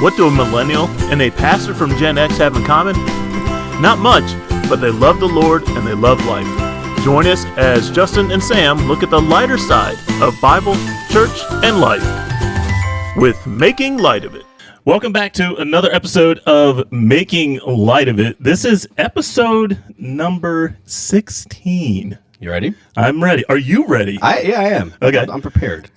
What do a millennial and a pastor from Gen X have in common? Not much, but they love the Lord and they love life. Join us as Justin and Sam look at the lighter side of Bible, church, and life with Making Light of It. Welcome back to another episode of Making Light of It. This is episode number 16. You ready? I'm ready. Are you ready? I am. Okay. I'm prepared.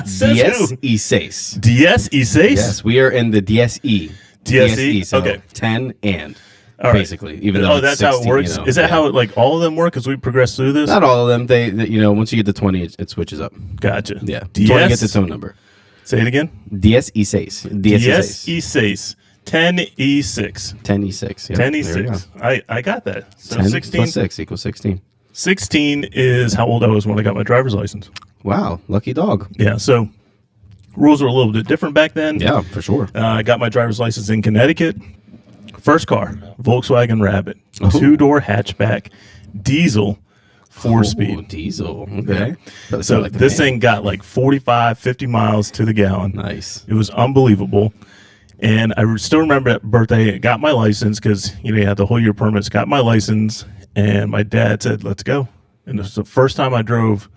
Says who? 16. 16? Yes, we are in the DSE. DSE? So Okay. 10 and. All right. Basically, even though that's 16, how it works. Is that how like all of them work as we progress through this? Not all of them. They once you get to 20, it switches up. Gotcha. Yeah. DS? 20 gets its own number. Say it again. DSE6. DSE6. 10E6. 10E6. Yeah. 10E6. I got that. So 10 16 plus 6 equals 16. 16 is how old I was when I got my driver's license. Wow. Lucky dog. Yeah. So rules were a little bit different back then. Yeah, for sure. I got my driver's license in Connecticut. First car, Volkswagen Rabbit, Oh. 2-door hatchback, diesel, 4-speed. Diesel. Okay. So this thing got like 45, 50 miles to the gallon. Nice. It was unbelievable. And I still remember that birthday, I got my license because, you had the whole year permits, got my license, and my dad said, let's go. And this was the first time I drove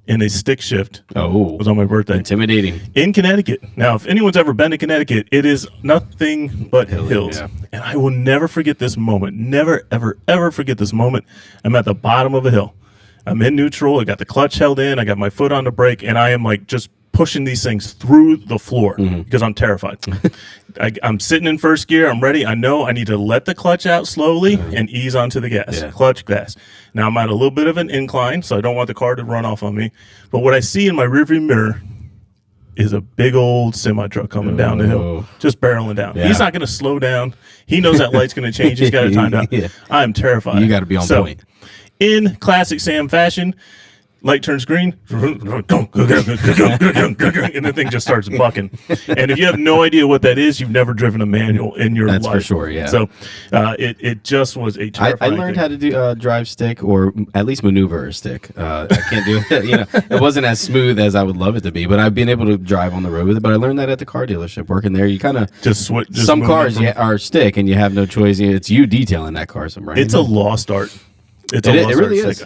in a stick shift. Oh. It was on my birthday. Intimidating. In Connecticut. Now, if anyone's ever been to Connecticut, it is nothing but hills. Yeah. And I will never forget this moment. Never, ever, ever forget this moment. I'm at the bottom of a hill. I'm in neutral. I got the clutch held in. I got my foot on the brake, and I am like just pushing these things through the floor because I'm terrified. I'm sitting in first gear. I'm ready. I know I need to let the clutch out slowly and ease onto the gas. Yeah. Clutch, gas. Now I'm at a little bit of an incline, so I don't want the car to run off on me. But what I see in my rearview mirror is a big old semi truck coming down the hill, just barreling down. Yeah. He's not going to slow down. He knows that light's going to change. He's got it timed out. Yeah. I'm terrified. You got to be on point. In classic Sam fashion, light turns green, and the thing just starts bucking. And if you have no idea what that is, you've never driven a manual in your life. That's for sure, yeah. So it just was a terrifying I learned thing. how to do drive stick, or at least maneuver a stick. I can't do it. It wasn't as smooth as I would love it to be, but I've been able to drive on the road with it. But I learned that at the car dealership. Working there, you kind of just some move cars it are stick, and you have no choice. It's you detailing that car somewhere. It's a lost art. It really is.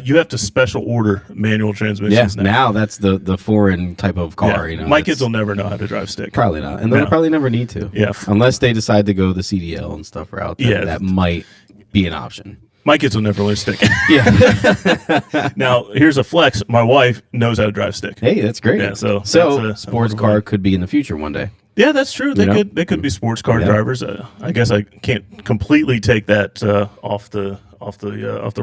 You have to special order manual transmissions Yeah, now. now that's the foreign type of car. Yeah. My kids will never know how to drive stick. Probably not, and they'll probably never need to. Yeah. Unless they decide to go the CDL and stuff route. That might be an option. My kids will never learn stick. Yeah. Now, here's a flex. My wife knows how to drive stick. Hey, that's great. Yeah, so sports car could be in the future one day. Yeah, that's true. They could be sports car drivers. I guess I can't completely take that off the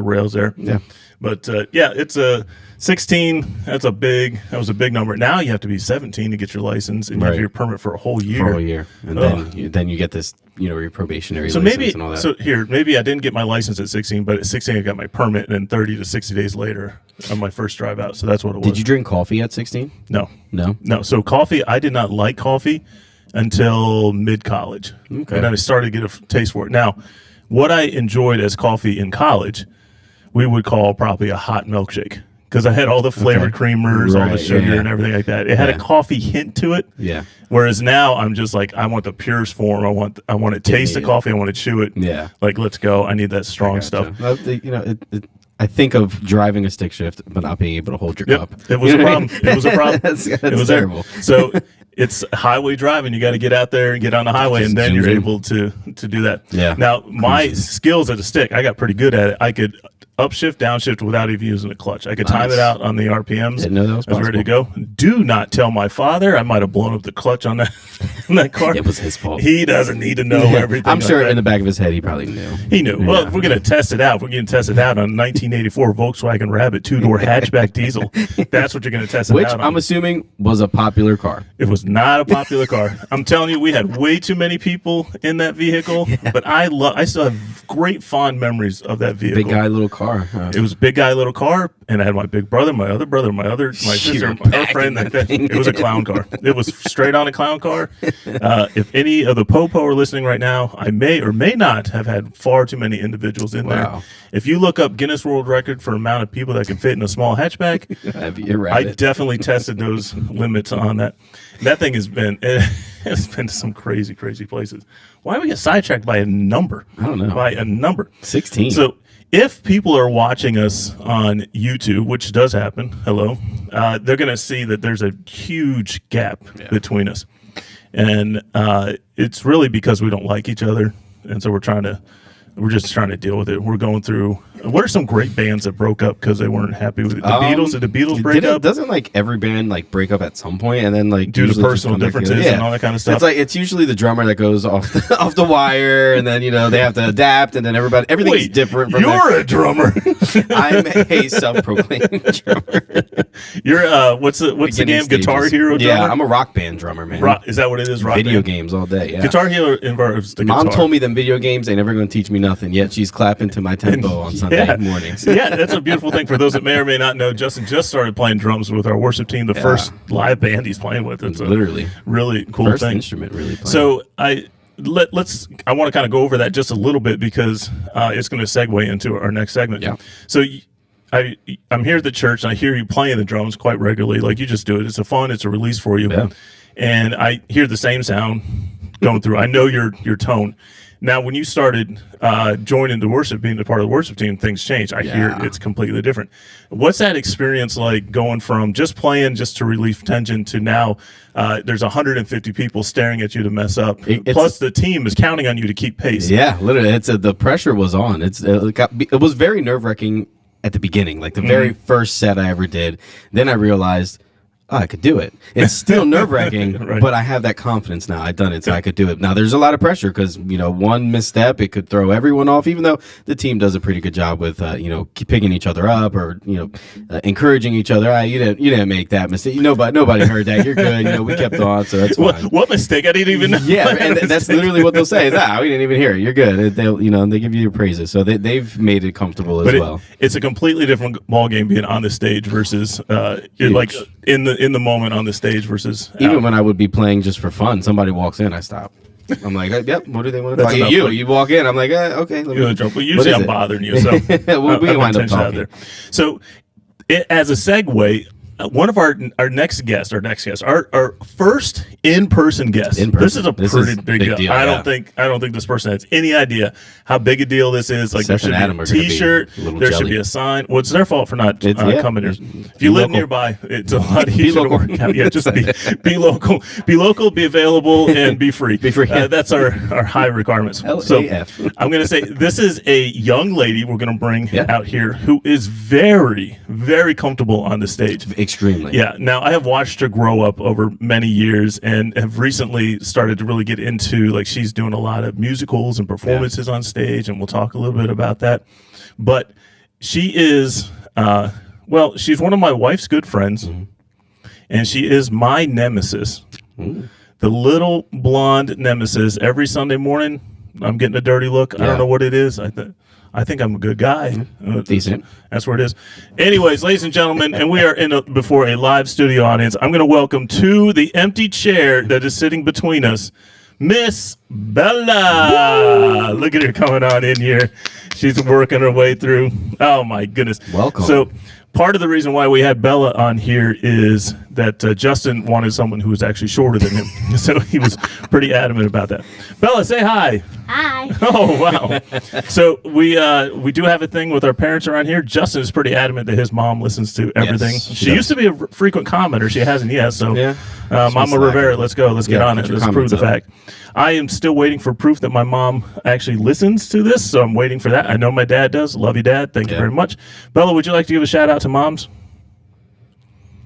rails there. Yeah. But it's a 16. That was a big number. Now you have to be 17 to get your license, and you have your permit for a whole year. For a whole year, and then you get this, your probationary so license and all that. Maybe I didn't get my license at 16, but at 16 I got my permit, and then 30 to 60 days later on my first drive out. So that's what it was. Did you drink coffee at 16? No. No. So coffee, I did not like coffee until mid-college. Okay. And then I started to get a taste for it. Now, what I enjoyed as coffee in college, we would call probably a hot milkshake, because I had all the flavored creamers, all the sugar and everything like that. It had a coffee hint to it. Yeah. Whereas now I'm just like, I want the purest form. I want to taste the coffee. I want to chew it. Yeah. Like, let's go. I need that strong stuff. Well, I think of driving a stick shift, but not being able to hold your cup. It was a problem. It was a problem. That's it was terrible. So it's highway driving. You got to get out there and get on the highway, and then you're able to do that. Yeah. Now, my skills at a stick, I got pretty good at it. I could upshift, downshift without even using a clutch. I could time it out on the RPMs. Didn't know that was I was ready to go. Do not tell my father. I might have blown up the clutch on that car. It was his fault. He doesn't need to know everything. I'm sure like in the back of his head he probably knew. He knew. Yeah. Well, if we're going to test it out, we're going to test it out on 1984 Volkswagen Rabbit 2-door hatchback diesel. That's what you're going to test it Which out on. I'm assuming was a popular car. It was not a popular car. I'm telling you, we had way too many people in that vehicle, but I still have great fond memories of that vehicle. Big guy, little car. It was a big guy, little car, and I had my big brother, my sister, her friend. It was a clown car. It was straight on a clown car. If any of the Popo are listening right now, I may or may not have had far too many individuals in there. If you look up Guinness World Record for amount of people that can fit in a small hatchback, I definitely tested those limits on that. That thing has been it's been to some crazy places. Why we get sidetracked by a number? I don't know. By a number. 16. So if people are watching us on YouTube, which does happen, hello, they're going to see that there's a huge gap between us. And it's really because we don't like each other. And so we're just trying to deal with it. We're going through. What are some great bands that broke up because they weren't happy with it? The Beatles. Did the Beatles break up? Doesn't like every band like break up at some point and then like Due to usually just personal come back differences together? and all that kind of stuff? It's usually the drummer that goes off off the wire, and then they have to adapt, and then everything's different. From you're a drummer. I'm a self-proclaimed drummer. You're what's the game? Stages. Guitar Hero drummer. Yeah, I'm a Rock Band drummer, man. Is that what it is? Rock Video band? games all day. Yeah. Guitar Hero involves the Mom guitar. told me them video games ain't never going to teach me nothing. Yet she's clapping to my tempo on Sunday mornings. Yeah, that's a beautiful thing. For those that may or may not know, Justin just started playing drums with our worship team. The first live band he's playing with. It's Literally really cool first thing. instrument really playing. So I want to kind of go over that just a little bit because it's going to segue into our next segment. Yeah. So I'm here at the church and I hear you playing the drums quite regularly, like you just do it. It's a release for you. Yeah. And I hear the same sound going through. I know your tone. Now, when you started joining the worship, being a part of the worship team, things changed. I hear it's completely different. What's that experience like going from just playing just to relieve tension to now there's 150 people staring at you to mess up. Plus, the team is counting on you to keep pace. Yeah, literally. The pressure was on. It was very nerve-wracking at the beginning, like the very first set I ever did. Then I realized, I could do it. It's still nerve-wracking, Right. but I have that confidence now. I've done it, so I could do it. Now, there's a lot of pressure because, one misstep, it could throw everyone off, even though the team does a pretty good job with, picking each other up or, encouraging each other. You didn't make that mistake. Nobody heard that. You're good. We kept on, so that's fine. What mistake? I didn't even know. Yeah, and that's literally what they'll say is, we didn't even hear it. You're good. They give you your praises. So they've made it comfortable as well. It's a completely different ball game being on the stage versus you're like in the moment on the stage versus even when I would be playing just for fun, somebody walks in, I stop. I'm like, yep. What do they want to That's talk? enough. You walk in. I'm like, okay. You're the drummer. Well, usually I'm bothering you, so we wind up attention out talking. there. So, as a segue, one of our next guests, our first in-person guest. This is a pretty big deal. I don't think this person has any idea how big a deal this is. Like, Seth there should and Adam be are a gonna be T-shirt. a little There should jelly. be a sign. Well, it's their fault for not coming here. If you Be live local. nearby, it's a lot easier to work out. Yeah, just be local. Be local, be available, and be free. Be free. That's our high requirements. So LAF. I'm going to say this is a young lady we're going to bring out here who is very, very comfortable on the stage. Extremely. Yeah. Now, I have watched her grow up over many years and have recently started to really get into, like, she's doing a lot of musicals and performances on stage, and we'll talk a little bit about that. But she is, she's one of my wife's good friends, and she is my nemesis. The little blonde nemesis. Every Sunday morning, I'm getting a dirty look. I don't know what it is. I think I'm a good guy. Decent. That's where it is. Anyways, ladies and gentlemen, and we are before a live studio audience. I'm going to welcome to the empty chair that is sitting between us, Miss Bella. Woo! Look at her coming on in here. She's working her way through. Oh, my goodness. Welcome. So part of the reason why we had Bella on here is that Justin wanted someone who was actually shorter than him. So he was pretty adamant about that. Bella, say hi. Hi. Oh, wow. So we do have a thing with our parents around here. Justin is pretty adamant that his mom listens to everything. Yes, she used to be a frequent commenter. She hasn't yet. So, Yeah. Mama Rivera, let's go. Let's get on put it. your Let's prove comments the up. fact. I am still waiting for proof that my mom actually listens to this. So I'm waiting for that. I know my dad does. Love you, Dad. Thank you very much. Bella, would you like to give a shout out to moms?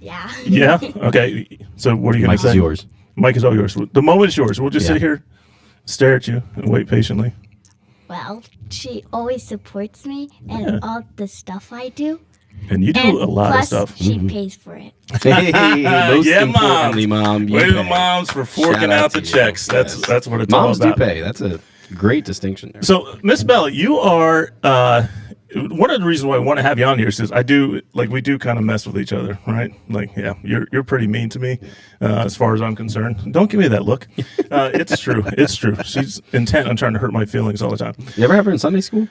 Yeah. Yeah? Okay. So what are you going Mike to say? is yours. Mike is all yours. The moment is yours. We'll just Yeah. sit here, stare at you, and wait patiently. Well, she always supports me and all the stuff I do. And you do And a lot plus, of stuff. she pays for it. Hey, most Yeah, importantly, Mom. you Way to the pay. moms for forking Shout out the to you. checks. That's Yes. that's what it's Moms all do about. pay. That's a great distinction there. So, Miss Bella, you are one of the reasons why I want to have you on here is because we do kind of mess with each other, right? Like, yeah, you're pretty mean to me, as far as I'm concerned. Don't give me that look. It's true. It's true. She's intent on trying to hurt my feelings all the time. You ever have her in Sunday school?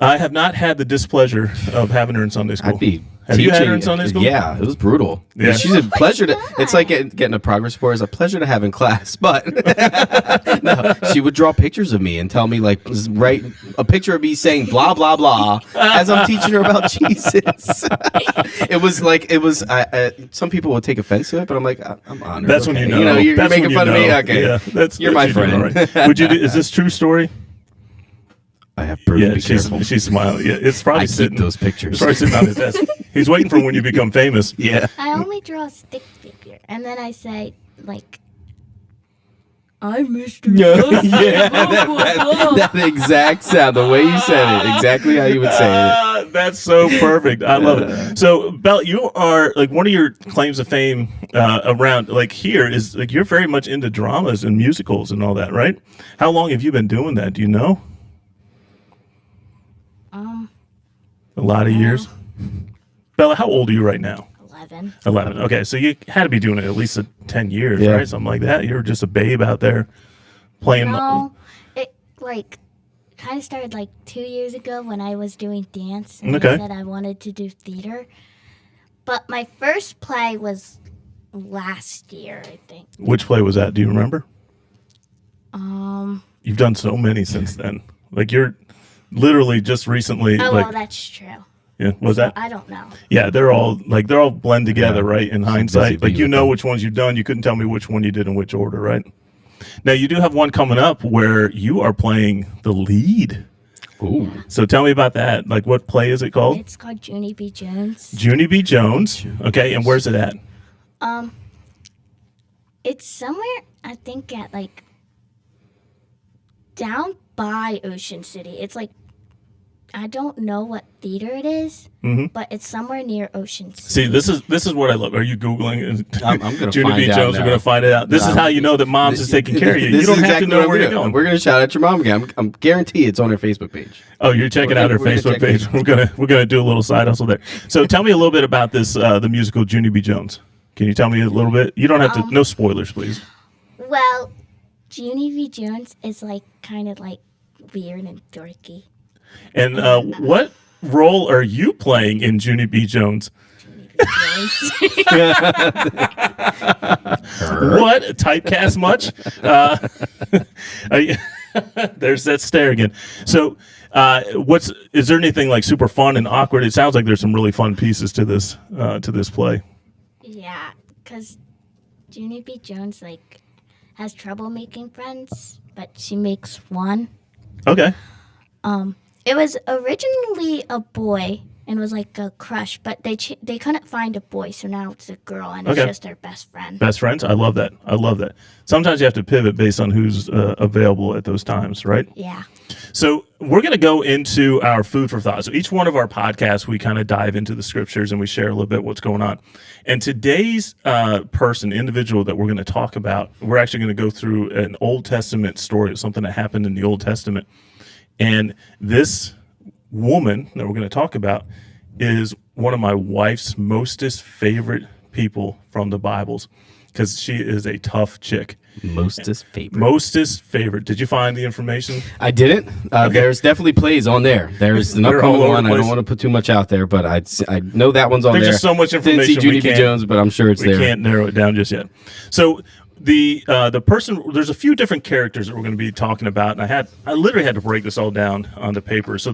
I have not had the displeasure of having her in Sunday school. I'd be Have you had her in Sunday school? Yeah, it was brutal. Yeah. She's a pleasure to. It's like getting a progress report is a pleasure to have in class. But no, she would draw pictures of me and tell me like write a picture of me saying blah blah blah as I'm teaching her about Jesus. It was. Some people would take offense to it, but I'm like, I'm honored. That's when you know. You know, you're That's making when fun you of me. know. Okay, Yeah, you're my you do, friend. all right. Would you? Is this true story? I have proof. Yeah, Be careful. she's smiling. Yeah, it's probably I sitting. keep those pictures. It's probably sitting on his desk. He's waiting for when you become famous. Yeah. I only draw a stick figure, and then I say like, "I'm Mr. Yeah, Justin." that exact sound, the way you said it, exactly how you would say it. That's so perfect. I love it. So, Belle, you are like one of your claims of fame around like here is like you're very much into dramas and musicals and all that, right? How long have you been doing that? Do you know? A lot of years. Bella, how old are you right now? 11. 11. Okay, so you had to be doing it at least 10 years, Yeah. right? Something like that. You were just a babe out there playing. No, it like kind of started like 2 years ago when I was doing dance, and Okay. I said I wanted to do theater. But my first play was last year, I think. Which play was that? Do you remember? Um. You've done so many since then. Like you're literally just recently. Oh like, well, that's true. yeah, was that? I don't know. Yeah, they're all blend together, Yeah. right? In Busy hindsight, like bee you with know them. which ones you've done. You couldn't tell me which one you did in which order, right? Now you do have one coming up where you are playing the lead. Ooh. So tell me about that. Like, what play is it called? It's called Junie B. Jones. Junie B. Jones. Okay, and where's it at? It's somewhere I think at like down by Ocean City. It's like I don't know what theater it is, but it's somewhere near Ocean City. See, this is what I love. Are you googling? I'm gonna Junie B. find out Jones. now. We're gonna find it out. This is how you know that mom's is taking care of you. You This don't is have exactly to know what where I'm you're doing. going. We're gonna shout out your mom again. I'm guarantee it's on her Facebook page. Oh, you're checking out her We're gonna Facebook check it. page. We're gonna do a little side hustle there. So tell me a little bit about this the musical Junie B. Jones. Can you tell me a little bit? You don't have to. No spoilers, please. Well, Junie B. Jones is like kind of like weird and dorky. And what role are you playing in Junie B. Jones? Jones. What typecast much? There's that stare again. So, is there anything like super fun and awkward? It sounds like there's some really fun pieces to this play. Yeah, because Junie B. Jones like has trouble making friends, but she makes one. Okay. It was originally a boy and was like a crush, but they couldn't find a boy, so now it's a girl and it's Okay. just their best friend. Best friends. I love that. I love that. Sometimes you have to pivot based on who's available at those times, right? Yeah. So we're going to go into our food for thought. So each one of our podcasts, we kind of dive into the scriptures and we share a little bit what's going on. And today's individual that we're going to talk about, we're actually going to go through an Old Testament story of something that happened in the Old Testament. And this woman that we're going to talk about is one of my wife's mostest favorite people from the Bibles because she is a tough chick. Mostest favorite. Mostest favorite. Did you find the information? I didn't. There's definitely plays on there. There's an They're all upcoming over one. the I don't place. want to put too much out there, but I know that one's on There's there. just so much Didn't see information we Junie B. can't- Jones, but I'm sure it's We there. can't narrow it down just yet. So the person, there's a few different characters that we're going to be talking about, and I literally had to break this all down on the paper. So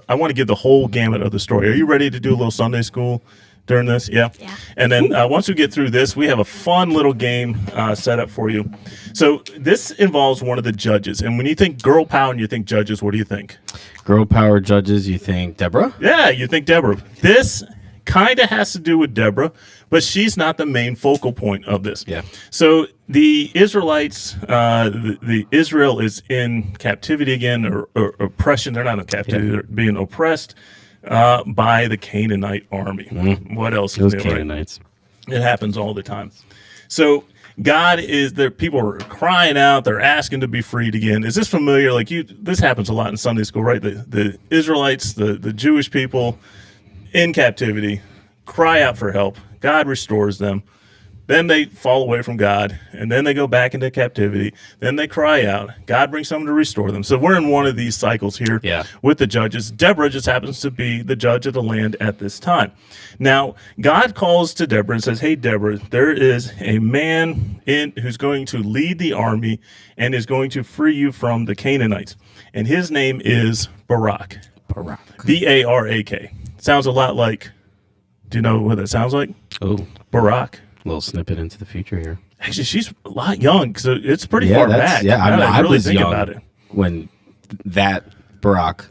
I want to give the whole gamut of the story. Are you ready to do a little Sunday school during this? Yeah. Yeah. And then once we get through this, we have a fun little game set up for you. So this involves one of the judges, and when you think girl power and you think judges, what do you think? Girl power judges, you think Deborah? Yeah, you think Deborah. This kind of has to do with Deborah, but she's not the main focal point of this. Yeah. So the Israelites, the Israel is in captivity again, or oppression. They're not in captivity; they're being oppressed by the Canaanite army. What else? Those is new, right? Canaanites. It happens all the time. So God is there. People are crying out. They're asking to be freed again. Is this familiar? Like this happens a lot in Sunday school, right? The Israelites, the Jewish people in captivity, cry out for help. God restores them. Then they fall away from God, and then they go back into captivity. Then they cry out. God brings someone to restore them. So we're in one of these cycles here with the judges. Deborah just happens to be the judge of the land at this time. Now, God calls to Deborah and says, hey, Deborah, there is a man who's going to lead the army and is going to free you from the Canaanites. And his name is Barak. B-A-R-A-K. Sounds a lot like, do you know what that sounds like? Oh, Barak. a little snippet into the future here. Actually, she's a lot young, so it's pretty far back. Yeah, now that I really was think young about it. when that Barack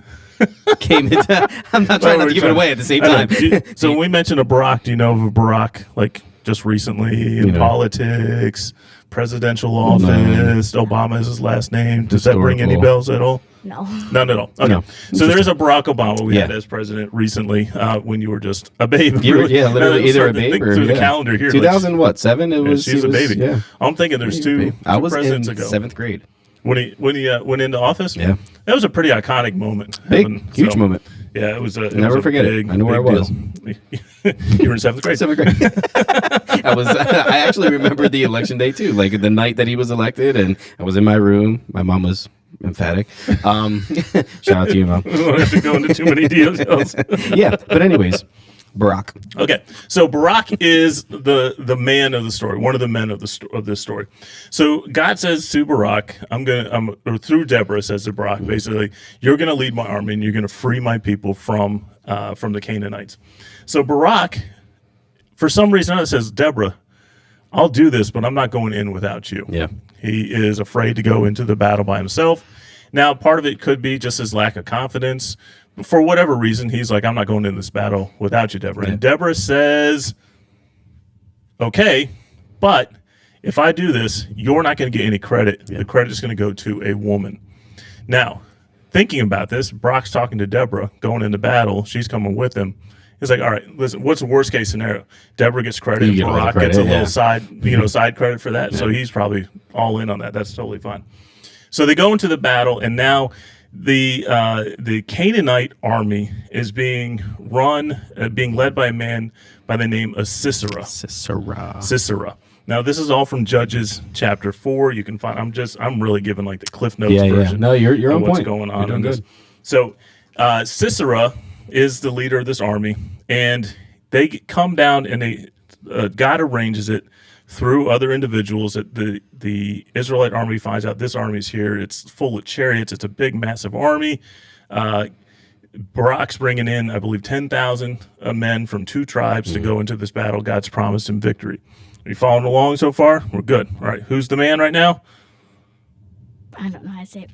came into. I'm not trying not to give it away at the same time. So when we mention a Barack, do you know of a Barack like just recently in politics, presidential office? Obama is his last name. Does that ring any bells at all? No. None at all. Okay. No. So there's a Barack Obama we had as president recently when you were just a baby. Literally either a baby or through the calendar here. 2007. It was. She's a baby. Yeah. I'm thinking there's two I was presidents in ago. 7th grade. When he went into office. Yeah. That was a pretty iconic moment. Huge moment. Yeah, it was a Never forget it. I know where I was. You were in 7th grade. 7th grade. I actually remember the election day too, like the night that he was elected, and I was in my room. My mom was emphatic. Shout out to you, Mom. We don't have to go into too many details. Yeah, but anyways, Barack. Okay, so Barak is the man of the story, one of the men of this story. So God says to Barak, or through Deborah says to Barak, basically, you're going to lead my army and you're going to free my people from the Canaanites. So Barak, for some reason, it says, Deborah, I'll do this, but I'm not going in without you. Yeah. He is afraid to go into the battle by himself. Now, part of it could be just his lack of confidence. For whatever reason, he's like, I'm not going in this battle without you, Deborah. And Deborah says, okay, but if I do this, you're not going to get any credit. The credit is going to go to a woman. Now, thinking about this, Brock's talking to Deborah, going into battle. She's coming with him. He's like, all right, listen, what's the worst case scenario? Deborah gets credit, and Barak gets a little side credit for that. Yeah. So he's probably all in on that. That's totally fine. So they go into the battle, and now the Canaanite army is being led by a man by the name of Sisera. Sisera. Now this is all from Judges chapter 4. You can find. I'm really giving like the Cliff Notes version. No, you're on what's point. going on in good. this. So Sisera is the leader of this army, and they come down, and God arranges it through other individuals that the Israelite army finds out this army's here. It's full of chariots. It's a big, massive army. Barak's bringing in, I believe, 10,000 men from 2 tribes to go into this battle. God's promised him victory. Are you following along so far? We're good. All right. Who's the man right now? I don't know how to say it.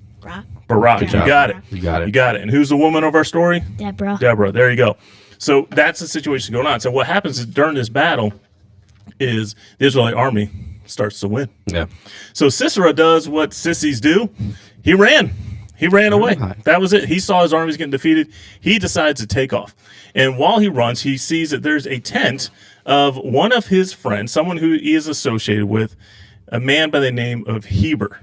Barak. You got it. You got it. You got it. And who's the woman of our story? Deborah. There you go. So that's the situation going on. So what happens is during this battle is the Israelite army starts to win. Yeah. So Sisera does what sissies do. He ran away. That was it. He saw his armies getting defeated. He decides to take off. And while he runs, he sees that there's a tent of one of his friends, someone who he is associated with, a man by the name of Heber.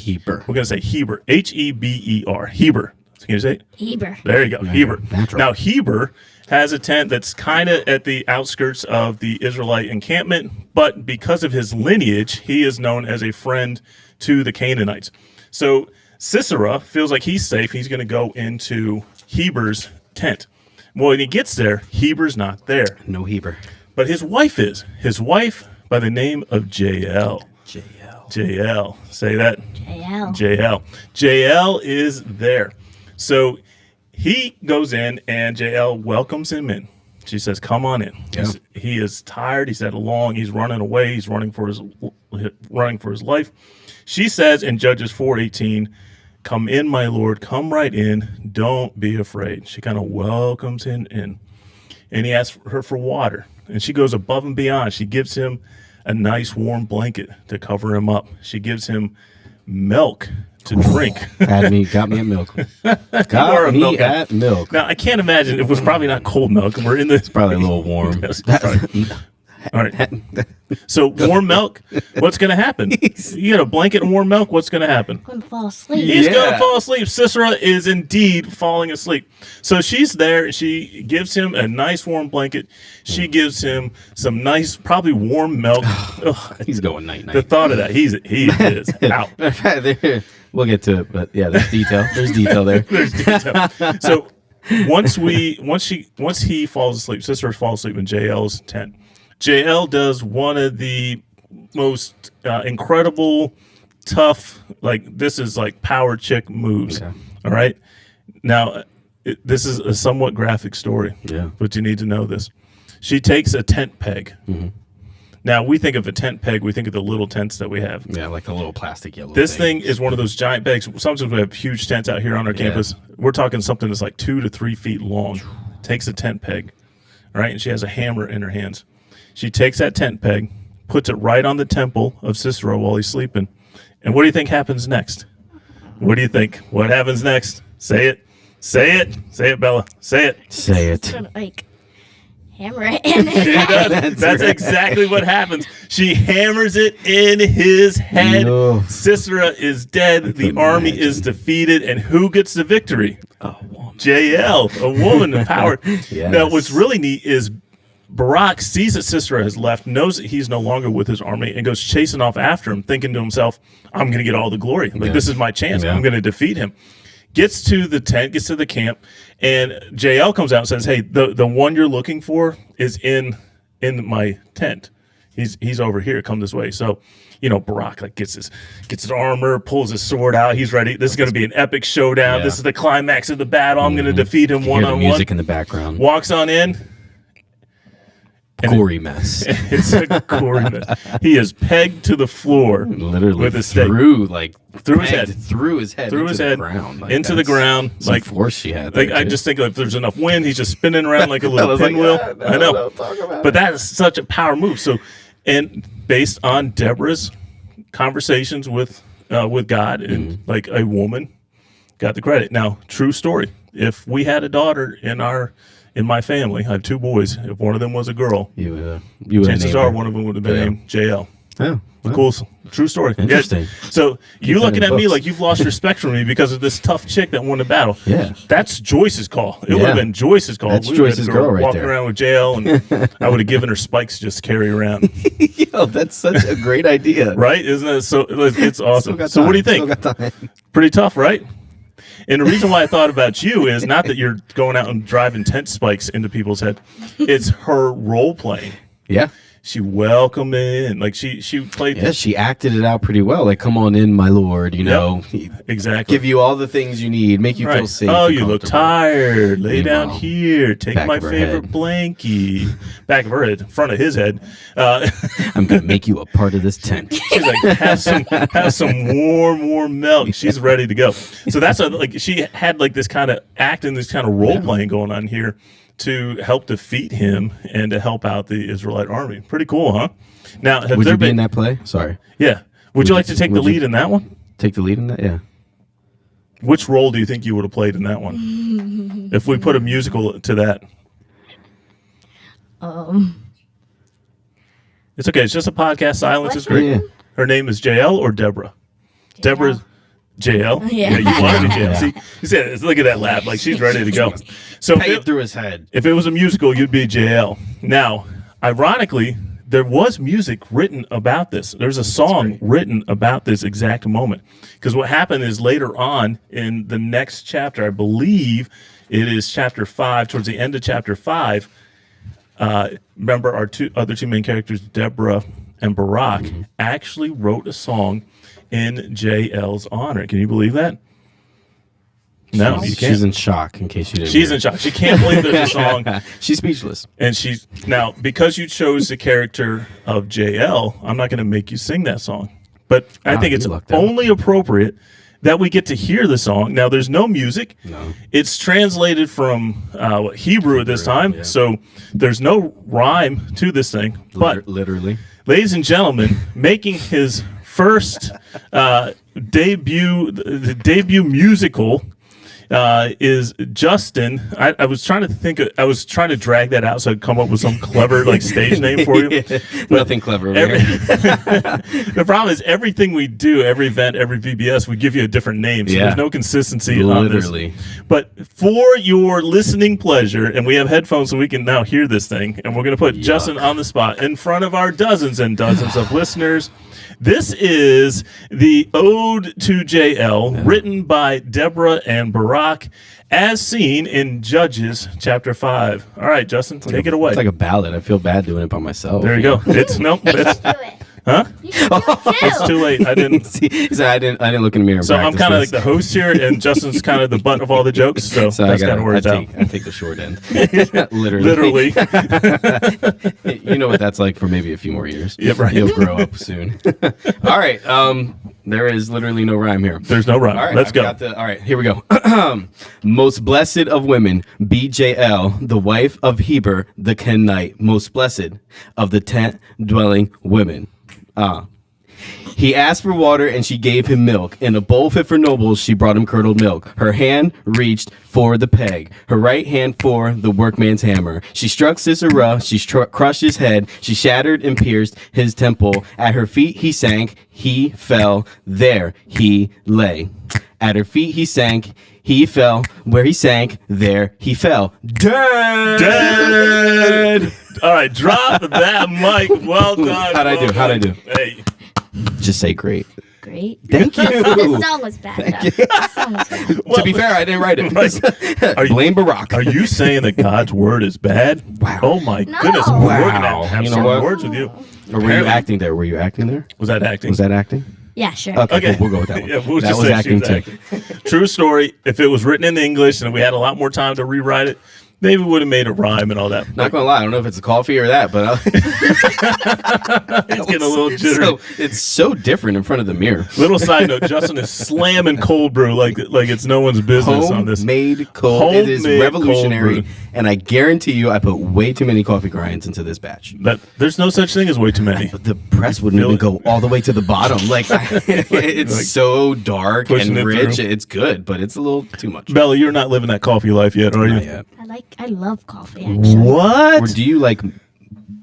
We're going to say Heber. Heber. Heber. Can you say it? Heber. There you go. Yeah, Heber. natural. Now, Heber has a tent that's kind of at the outskirts of the Israelite encampment, but because of his lineage, he is known as a friend to the Canaanites. So Sisera feels like he's safe. He's going to go into Heber's tent. Well, when he gets there, Heber's not there. No Heber. But his wife is. His wife by the name of Jael. Jael. Say that. Jael. Jael is there. So he goes in, and Jael welcomes him in. She says, come on in. Yeah. He is tired. He's had a long, he's running away. He's running for his life. She says in Judges 4:18, come in, my Lord, come right in. Don't be afraid. She kind of welcomes him in. And he asks her for water. And she goes above and beyond. She gives him a nice warm blanket to cover him up. She gives him milk to drink. Got me at milk. Got me at milk. Now, I can't imagine. It was probably not cold milk. And we're in this. Probably a little warm. Yes, All right. So warm milk, what's going to happen? You get a blanket and warm milk, what's going to happen? I'm gonna fall asleep. He's going to Yeah. fall asleep. Sisera is indeed falling asleep. So she's there. She gives him a nice warm blanket. She gives him some nice, probably warm milk. Ugh, He's going night the night. thought of that, he is out. We'll get to it, but yeah, there's detail. There's detail there. There's detail. So once he falls asleep, Sisera falls asleep in JL's tent. JL does one of the most incredible, tough, like this is like power chick moves. Yeah. All right. Now, this is a somewhat graphic story. Yeah. But you need to know this. She takes a tent peg. Mm-hmm. Now we think of a tent peg. We think of the little tents that we have. Yeah, like a little plastic yellow. This thing is one of those giant pegs. Sometimes we have huge tents out here on our campus. We're talking something that's like 2 to 3 feet long. Takes a tent peg, all right, and she has a hammer in her hands. She takes that tent peg, puts it right on the temple of Sisera while he's sleeping. And what do you think happens next? What do you think? What happens next? Say it. Say it. Say it, Bella. Say it. Say it. Sort of like hammer it in. She does. That's right. exactly what happens. She hammers it in his head. No. Sisera is dead. The army is defeated. And who gets the victory? Oh, woman. JL, a woman of power. Yes. Now, what's really neat is Barak sees that Sisera has left, knows that he's no longer with his army, and goes chasing off after him, thinking to himself, I'm going to get all the glory. Like, Yeah. this is my chance. Yeah. I'm going to defeat him. Gets to the tent, gets to the camp, and JL comes out and says, hey, the one you're looking for is in my tent. He's over here. Come this way. So, Barak like gets his armor, pulls his sword out. He's ready. This is going to be an epic showdown. Yeah. This is the climax of the battle. I'm going to defeat him You one hear the on music one. in the background. Walks on in. And Gory mess. It's a gory mess. He is pegged to the floor Literally with a stake. through his Through his head, head. through his head, Through into his the head, ground, like, into the that's ground, some like- force she had. Like there, I too. just think if there's enough wind, he's just spinning around like a I little was like, pinwheel. "Ah, I no, know, talk about but that is such a power move. So, and based on Deborah's conversations with God and Mm-hmm. like a woman, got the credit. Now, true story. If we had a daughter in my family, I have 2 boys. If one of them was a girl, you chances are one of them would have been Yeah. named JL. Oh, well, Cool. True story. Interesting. Yeah. So you that looking in at me books. like you've lost respect for me because of this tough chick that won the battle. Yeah. That's Joyce's call. It would Yeah. have been Joyce's call. That's We would've had Joyce's the girl right walking there. around with jail, and I would have given her spikes to just carry around. Yo, that's such a great idea. Right? Isn't it? So it's Still awesome. got So what do you time, think? still got time. Pretty tough, right? And the reason why I thought about you is not that you're going out and driving tent spikes into people's head. It's her role playing. Yeah. She welcomed in, like she played. Yeah, she acted it out pretty well. Like, come on in, my lord. Exactly. Give you all the things you need, make you feel Right. safe. Oh, and you look comfortable. tired. Lay down Meanwhile, here. Take back my of her favorite head. blankie. Back of her head, front of his head. I'm gonna make you a part of this tent. She's like, have some warm milk. She's ready to go. So that's like she had like this kind of acting, this kind of role playing going on here to help defeat him and to help out the Israelite army. Pretty cool, huh? Now, have Would there you be in been? that play? Sorry. Yeah. Would you like to take the would you- lead in that one? Take the lead in that? Yeah. Which role do you think you would have played in that one? If we put a musical to that. It's okay. It's just a podcast. Silence is great. Yeah. Her name is JL or Deborah? Deborah's JL? Yeah. You want to be JL. Yeah. See, you said, look at that laugh. Like, she's ready to go. So Pay it through his head. if it was a musical, you'd be JL. Now, ironically, there was music written about this. There's a song written about this exact moment. Because what happened is later on in the next chapter, I believe it is chapter 5, towards the end of chapter 5, remember our other two main characters, Deborah and Barak, actually wrote a song in JL's honor. Can you believe that? No, you She's can't. in shock. In case you didn't. She's hear. in shock. She can't believe there's a song. She's speechless. And she's now, because you chose the character of JL, I'm not going to make you sing that song. But I think you it's lucked out. only appropriate that we get to hear the song. Now, there's no music. No. It's translated from Hebrew at this time. yeah. So there's no rhyme to this thing. But, Literally. ladies and gentlemen, making his first debut musical is Justin. I was trying to I was trying to drag that out so I'd come up with some clever like stage name for you. But Nothing clever over here. the problem is everything we do, every event, every VBS, we give you a different name. So there's no consistency on Literally. this. But for your listening pleasure, and we have headphones so we can now hear this thing, and we're going to put Justin on the spot in front of our dozens and dozens of listeners. This is the Ode to JL, written by Deborah and Barak, as seen in Judges chapter 5. All right, Justin, take it away. It's like a ballad. I feel bad doing it by myself. There you go. It's no, it's, Do it. huh? You should do it It's too. too late. I didn't. See, so I didn't look in the mirror. And So I'm practice kind of like this. the host here, and Justin's kind of the butt of all the jokes. So, So that's kind of where it's I out. take the short end. Literally. Literally. You know what that's like for maybe a few more years. Yeah, right. You'll grow up soon. All right. There is literally no rhyme here. There's no rhyme. All right, Let's I've go. got all right, here we go. Most blessed of women, BJL, the wife of Heber the Kenite, most blessed of the tent dwelling women. He asked for water and she gave him milk. In a bowl fit for nobles, she brought him curdled milk. Her hand reached for the peg, her right hand for the workman's hammer. She struck Sisera, she crushed his head, she shattered and pierced his temple. At her feet he sank, he fell, there he lay. At her feet he sank, he fell, where he sank, there he fell. Dead! All right, drop that mic. Well done. How'd I do? well How'd I done. do? Hey, Just say great. Great. Thank you. The song was bad. Though. The song was bad. To be fair, I didn't write it. Are you- Blame Barack. are you saying that God's word is bad? Wow. Oh my No. goodness. We're Wow. gonna have You know some what? words with you. Or were you Apparently- acting there? Were you acting there? Was that acting? Was that acting? Yeah, sure. Okay, Okay, we'll go with that one. Yeah, we'll that just was say she acting was too. acting. True story. If it was written in English and we had a lot more time to rewrite it, maybe we would have made a rhyme and all that. Not gonna lie, I don't know if it's the coffee or that, but It's getting a little jittery. it's so different in front of the mirror. Little side note: Justin is slamming cold brew like it's no one's business on this. Homemade cold. It is Homemade revolutionary, cold brew. and I guarantee you, I put way too many coffee grinds into this batch. That there's no such thing as way too many. But the press wouldn't Feel even it. go all the way to the bottom. Like it's like so dark pushing and it rich. through. It's good, but it's a little too much. Bella, you're not living that coffee life yet, are you? Not yet. I love coffee actually. What? Or do you like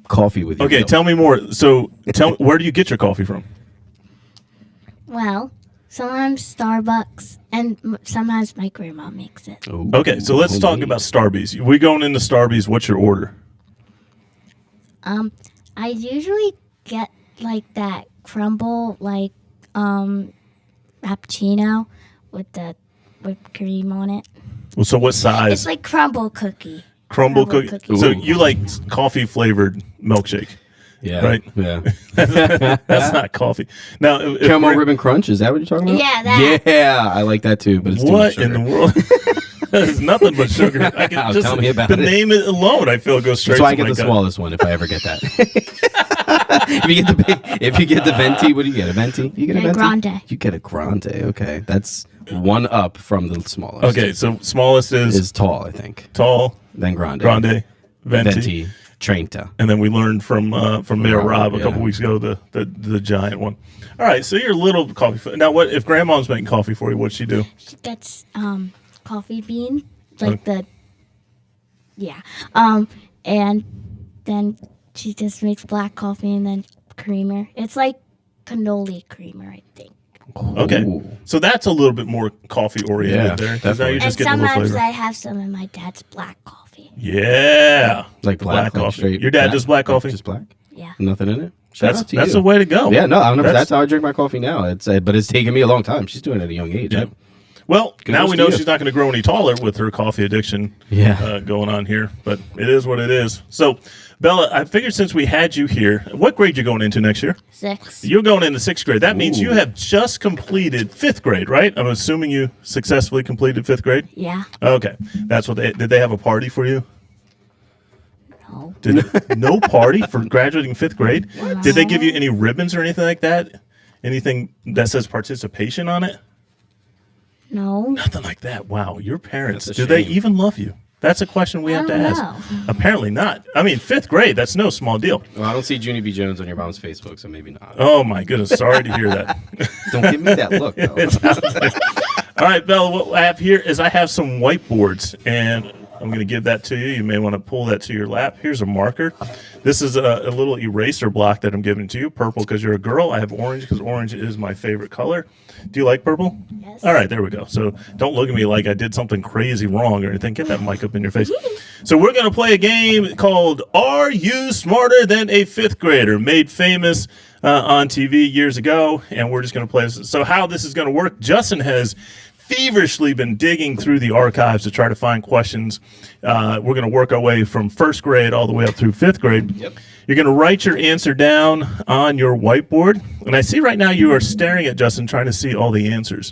coffee with your Okay, milk? tell me more. So, where do you get your coffee from? Well, sometimes Starbucks and sometimes my grandma makes it. Ooh. Okay, so let's talk about Starbucks. We going into Starbucks. What's your order? I usually get like that crumble like cappuccino with the whipped cream on it. Well, so what size? It's like crumble cookie. Crumble crumble cookie. cookie. So Ooh. you like coffee flavored milkshake? Yeah. Right. Yeah. That's not coffee. Now, if Caramel we're- ribbon crunch. Is that what you're talking about? Yeah, that. Yeah, I like that too, but it's too much What in sugar. the world? It's nothing but sugar. I can just Tell me about the it. name it alone. I feel goes straight. That's why I to get my the gut. smallest one if I ever get that. if you get the venti, what do you get? A venti? You get a A venti? grande. You get a grande. Okay, that's one up from the smallest. Okay, so smallest is is tall, I think. tall, Then grande. grande, venti, Venti. Trenta. and then we learned from Mayor Rob a yeah. couple weeks ago the giant one. All right, so you're a little coffee. Now, what if Grandma's making coffee for you? What'd she do? She gets coffee bean like and then she just makes black coffee and then creamer. It's like cannoli creamer, I think. Okay, Ooh. so that's a little bit more coffee oriented Yeah, there. 'Cause now definitely. you're just And getting a little sometimes flavor. I have some in my dad's black coffee. Yeah, Like The black, like coffee. straight Your dad does black coffee. Just black? Yeah. Nothing in it? Shout That's out to that's you. the way to go. Yeah, no, I don't know. That's how I drink my coffee now. It's but it's taken me a long time. She's doing it at a young age. Yeah. Well, now Kudos we to know you. she's not going to grow any taller with her coffee addiction Yeah. going on here, but it is what it is. So, Bella, I figured since we had you here, what grade you going into next year? 6. You're going into 6th grade. That means you Ooh. have just completed 5th grade, right? I'm assuming you successfully completed 5th grade? Yeah. Okay. That's what did they have a party for you? No. No party for graduating 5th grade? Did they give you any ribbons or anything like that? Anything that says participation on it? No. Nothing like that. Wow, your parents, That's a do they shame. even love you? That's a question we I have to don't ask. know. Apparently not. I mean, 5th grade, that's no small deal. Well, I don't see Junie B. Jones on your mom's Facebook, so maybe not. Oh my goodness, sorry to hear that. Don't give me that look, though. All right, Bella, what I have here is I have some whiteboards, and I'm going to give that to you. You may want to pull that to your lap. Here's a marker. This is a little eraser block that I'm giving to you. Purple because you're a girl. I have orange because orange is my favorite color. Do you like purple? Yes. All right, there we go. So don't look at me like I did something crazy wrong or anything. Get that mic up in your face. So we're going to play a game called Are You Smarter Than a Fifth Grader? Made famous on TV years ago, and we're just going to play this. So how this is going to work, Justin has feverishly been digging through the archives to try to find questions. We're going to work our way from first grade all the way up through fifth grade. Yep. You're going to write your answer down on your whiteboard. And I see right now you are staring at Justin trying to see all the answers.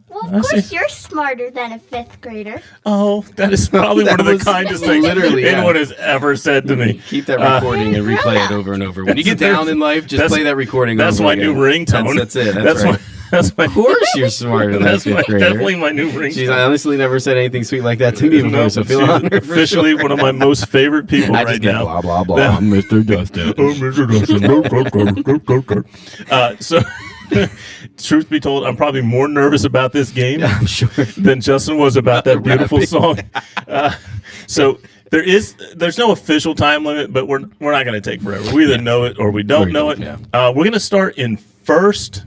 Well, I of course, see. you're smarter than a fifth grader. Oh, that is probably That one of the was kindest things literally, yeah. anyone has ever said to me. Keep that recording and replay it over and over. When you get down in life, just play that recording That's over my again. new ringtone. That's it. That's right. That's my Of course you're smarter than a That's fifth grader. definitely my new ringtone. She's honestly never said anything sweet like that to me before, No, so but feel she's honored for officially sure. one of my most favorite people I right just get now. blah, blah, blah. I'm Mr. Justin. Oh, Mr. Justin. So, truth be told, I'm probably more nervous about this game I'm sure. than Justin was about that beautiful song. So there's no official time limit, but we're not going to take forever. We either know it or we don't know it. yeah. We're going to start in first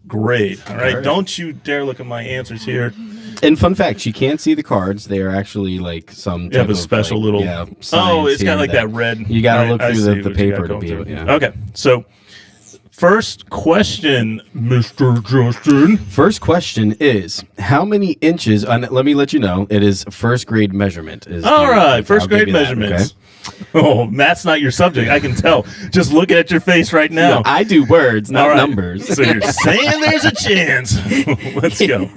grade. All right? All right. Don't you dare look at my answers here. And fun fact, you can't see the cards. They are actually like some You type have a of, special like, little. yeah, Oh, science it's got here like that red. You got to look I through see the what you paper got to going be able. through. Yeah. Okay, so first question, Mr. Justin. First question is how many inches? Let me let you know. It is first grade measurement. All right, I'll first give grade you that, measurements. okay? Oh, math's not your subject. I can tell. Just looking at your face right now. No, I do words, not All right. numbers. So you're saying there's a chance. Let's go.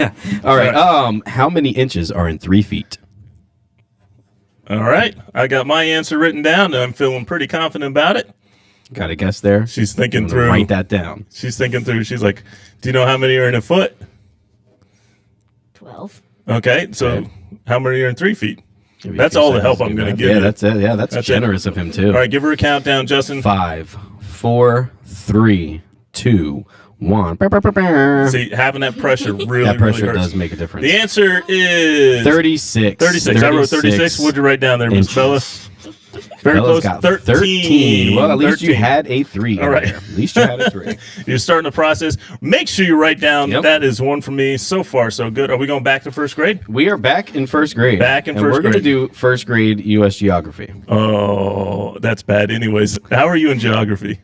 All right. How many inches are in 3 feet? All right. I got my answer written down, and I'm feeling pretty confident about it. Got a guess there? She's thinking I'm gonna through. Write that down. She's thinking through. She's like, do you know how many are in a foot? 12. Okay. So Okay. how many are in 3 feet? Give you a That's few all the seconds help I'm do going to that. give Yeah, you. that's it. Yeah, that's That's generous of him too. All right. Give her a countdown, Justin. 5, 4, 3, 2, 1. See, having that pressure really, That pressure really hurts. does make a difference. The answer is 36. 36. I wrote 36. What'd you write down there, Miss inches. Bella? Very Bella's close. got 13. Well, at least you 13. had a 3. All right. There. At least you had a 3. You're starting the process. Make sure you write down. Yep. That is one for me. So far, so good. Are we going back to first grade? We are back in first grade. Back in and first we're going to grade. do first grade U.S. geography. Oh, that's bad. Anyways, how are you in geography?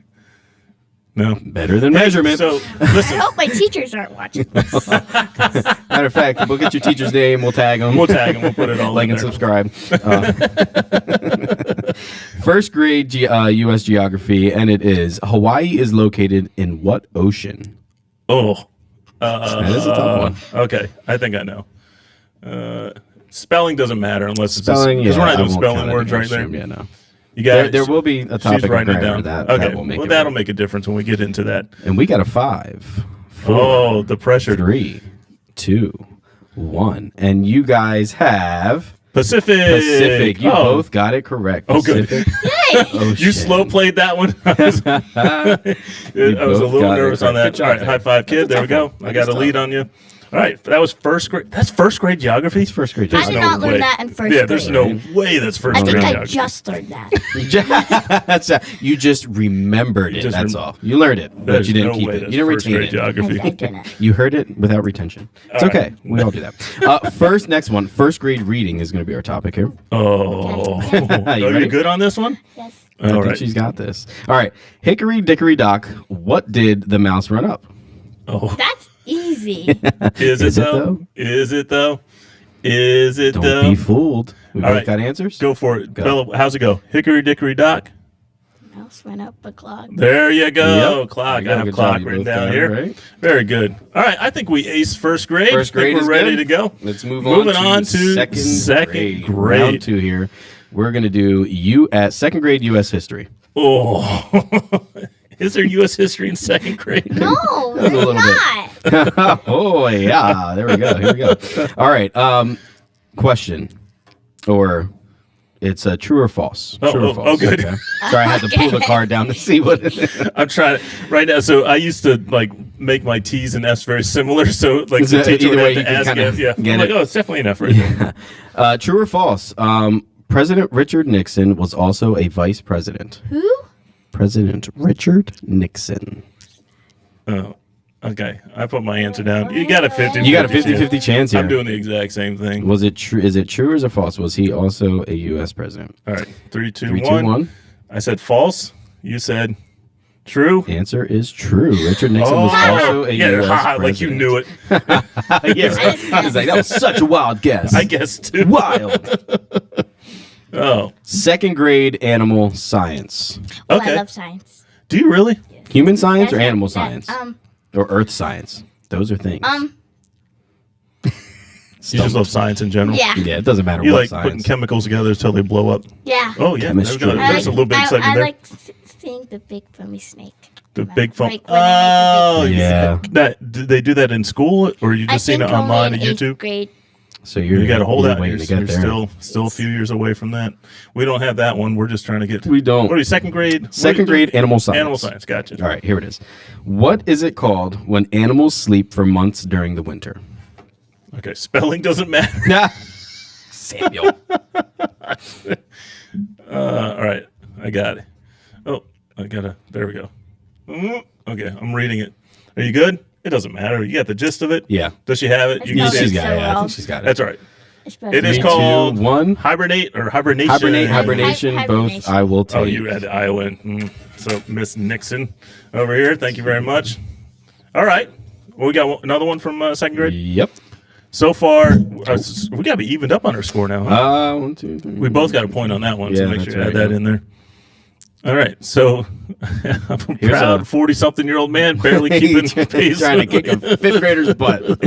No. Better than measurement. So, I listen. hope my teachers aren't watching. Matter of fact, we'll get your teacher's name. We'll tag them. We'll tag them. We'll put it all like in and there. subscribe. First grade U.S. geography, and it is Hawaii is located in what ocean? Oh. That is a tough one. Okay. I think I know. Spelling doesn't matter unless it's Spelling, because we're not I doing won't spelling count it words right against there. you. Yeah, no. You got There will be a topic She's of writing it grammar down. that Okay. will make Well, it that'll work. make a difference when we get into that. And we got a 5, 4, Oh, the pressure. 3, 2, 1, and you guys have Pacific. Pacific. You Oh. both got it correct. Oh, good. Pacific Ocean. You slow played that one. I was a both little got it nervous on correct. that. Good All right, job high five, kid. That's a There we go. tough one. I That got is a lead tough. on you. All right, that was first grade. That's first grade geography. It's first grade I geography. did no not learn way. that in first Yeah, there's grade. no way that's first I grade think I geography. just learned that. That's you just remembered it. just That's rem- all. You learned it, but There's you didn't no keep way it. that's You didn't first retain grade it. geography. I didn't. You heard it without retention. It's All right. okay. We all do that. First, next one. First grade reading is going to be our topic here. Oh, are you ready? good on this one? Yes. I All think right. she's got this. All right. Hickory dickory dock. What did the mouse run up? Oh, That's easy. is Is it it though? though? Is it though? Is it Don't though? be fooled. We All both right. got answers. Go for it. Go. Bella, how's it go? Hickory dickory dock. Mouse went up a clock. There you go. Yep. Clock. There you I go. have Good clock job. You written both down got it here. right. Very good. All right. I think we aced first grade. First Think grade we're is ready good. to go. Let's move Moving on on to to second second grade. grade. Round 2 here. We're going to do second grade U.S. history. Oh. Is there U.S. history in second grade? No, there's a little bit. not. Oh yeah, there we go. Here we go. All right. Question, or It's true or false. Oh, True or oh, false. oh, good. Okay. Sorry, I had to pull the card down to see what. I'm trying right now. So I used to like make my T's and F's very similar. So like So the teacher either would way have you to can ask kinda it. Yeah, get I'm like, it. oh, it's definitely an F right there. True or false? President Richard Nixon was also a vice president. Who? President Richard Nixon. Oh, okay. I put my answer down. You got a 50. You got a 50-50 chance here. I'm doing the exact same thing. Was it true? Is it true or is it false? Was he also a U.S. president? All right, 3, 2, 3, 2, 1. 1. I said false. You said true. Answer is true. Richard Nixon was also a U.S. haha, president. like you knew it. Yeah, right. I was like, that was such a wild guess. I guess too. Wild. Oh, Second grade animal science. Oh, Okay. I love science. do you really? Human science or That's- animal that- science? Or earth science? Those are things. You just love science in general. yeah. Yeah, it doesn't matter You what like putting science. chemicals together until they blow up. Yeah. Oh yeah, Chemistry. there's a little bit excitement I there. like seeing the big foamy snake. The big foam. Like when they make the big Yeah. That do they do that in school, or you I just seen it think only online on in 8th YouTube? grade. So you're You got to hold you're out. waiting You're, to get you're there. still a few years away from that. We don't have that one. We're just trying to get. We don't. What are you, second grade? Second grade animal science. Animal science. Gotcha. All right, here it is. What is it called when animals sleep for months during the winter? Okay. Spelling doesn't matter. Samuel. All right. I got it. Oh, I gotta. There we go. Okay. I'm reading it. Are you good? It doesn't matter. You got the gist of it. Yeah. Does she have it? You Yeah, Oh, can she's see that's it. got it. so I well. think she's got it. That's all right. It's It is 3, called 2, 1. hibernate or hibernation. Hibernation. Both Hibernation. I will take. Oh, you had the Iowa. So Miss Nixon over here. Thank you very much. All right. Well, we got another one from second grade. Yep. So far, we got to be evened up on our score now. Huh? 1, 2, 3. We both got a point on that one, so Yeah, make that's sure you add right, that yeah. in there. All right, so I'm a Here's proud a- 40-something-year-old man barely keeping pace. trying to kick a fifth grader's butt.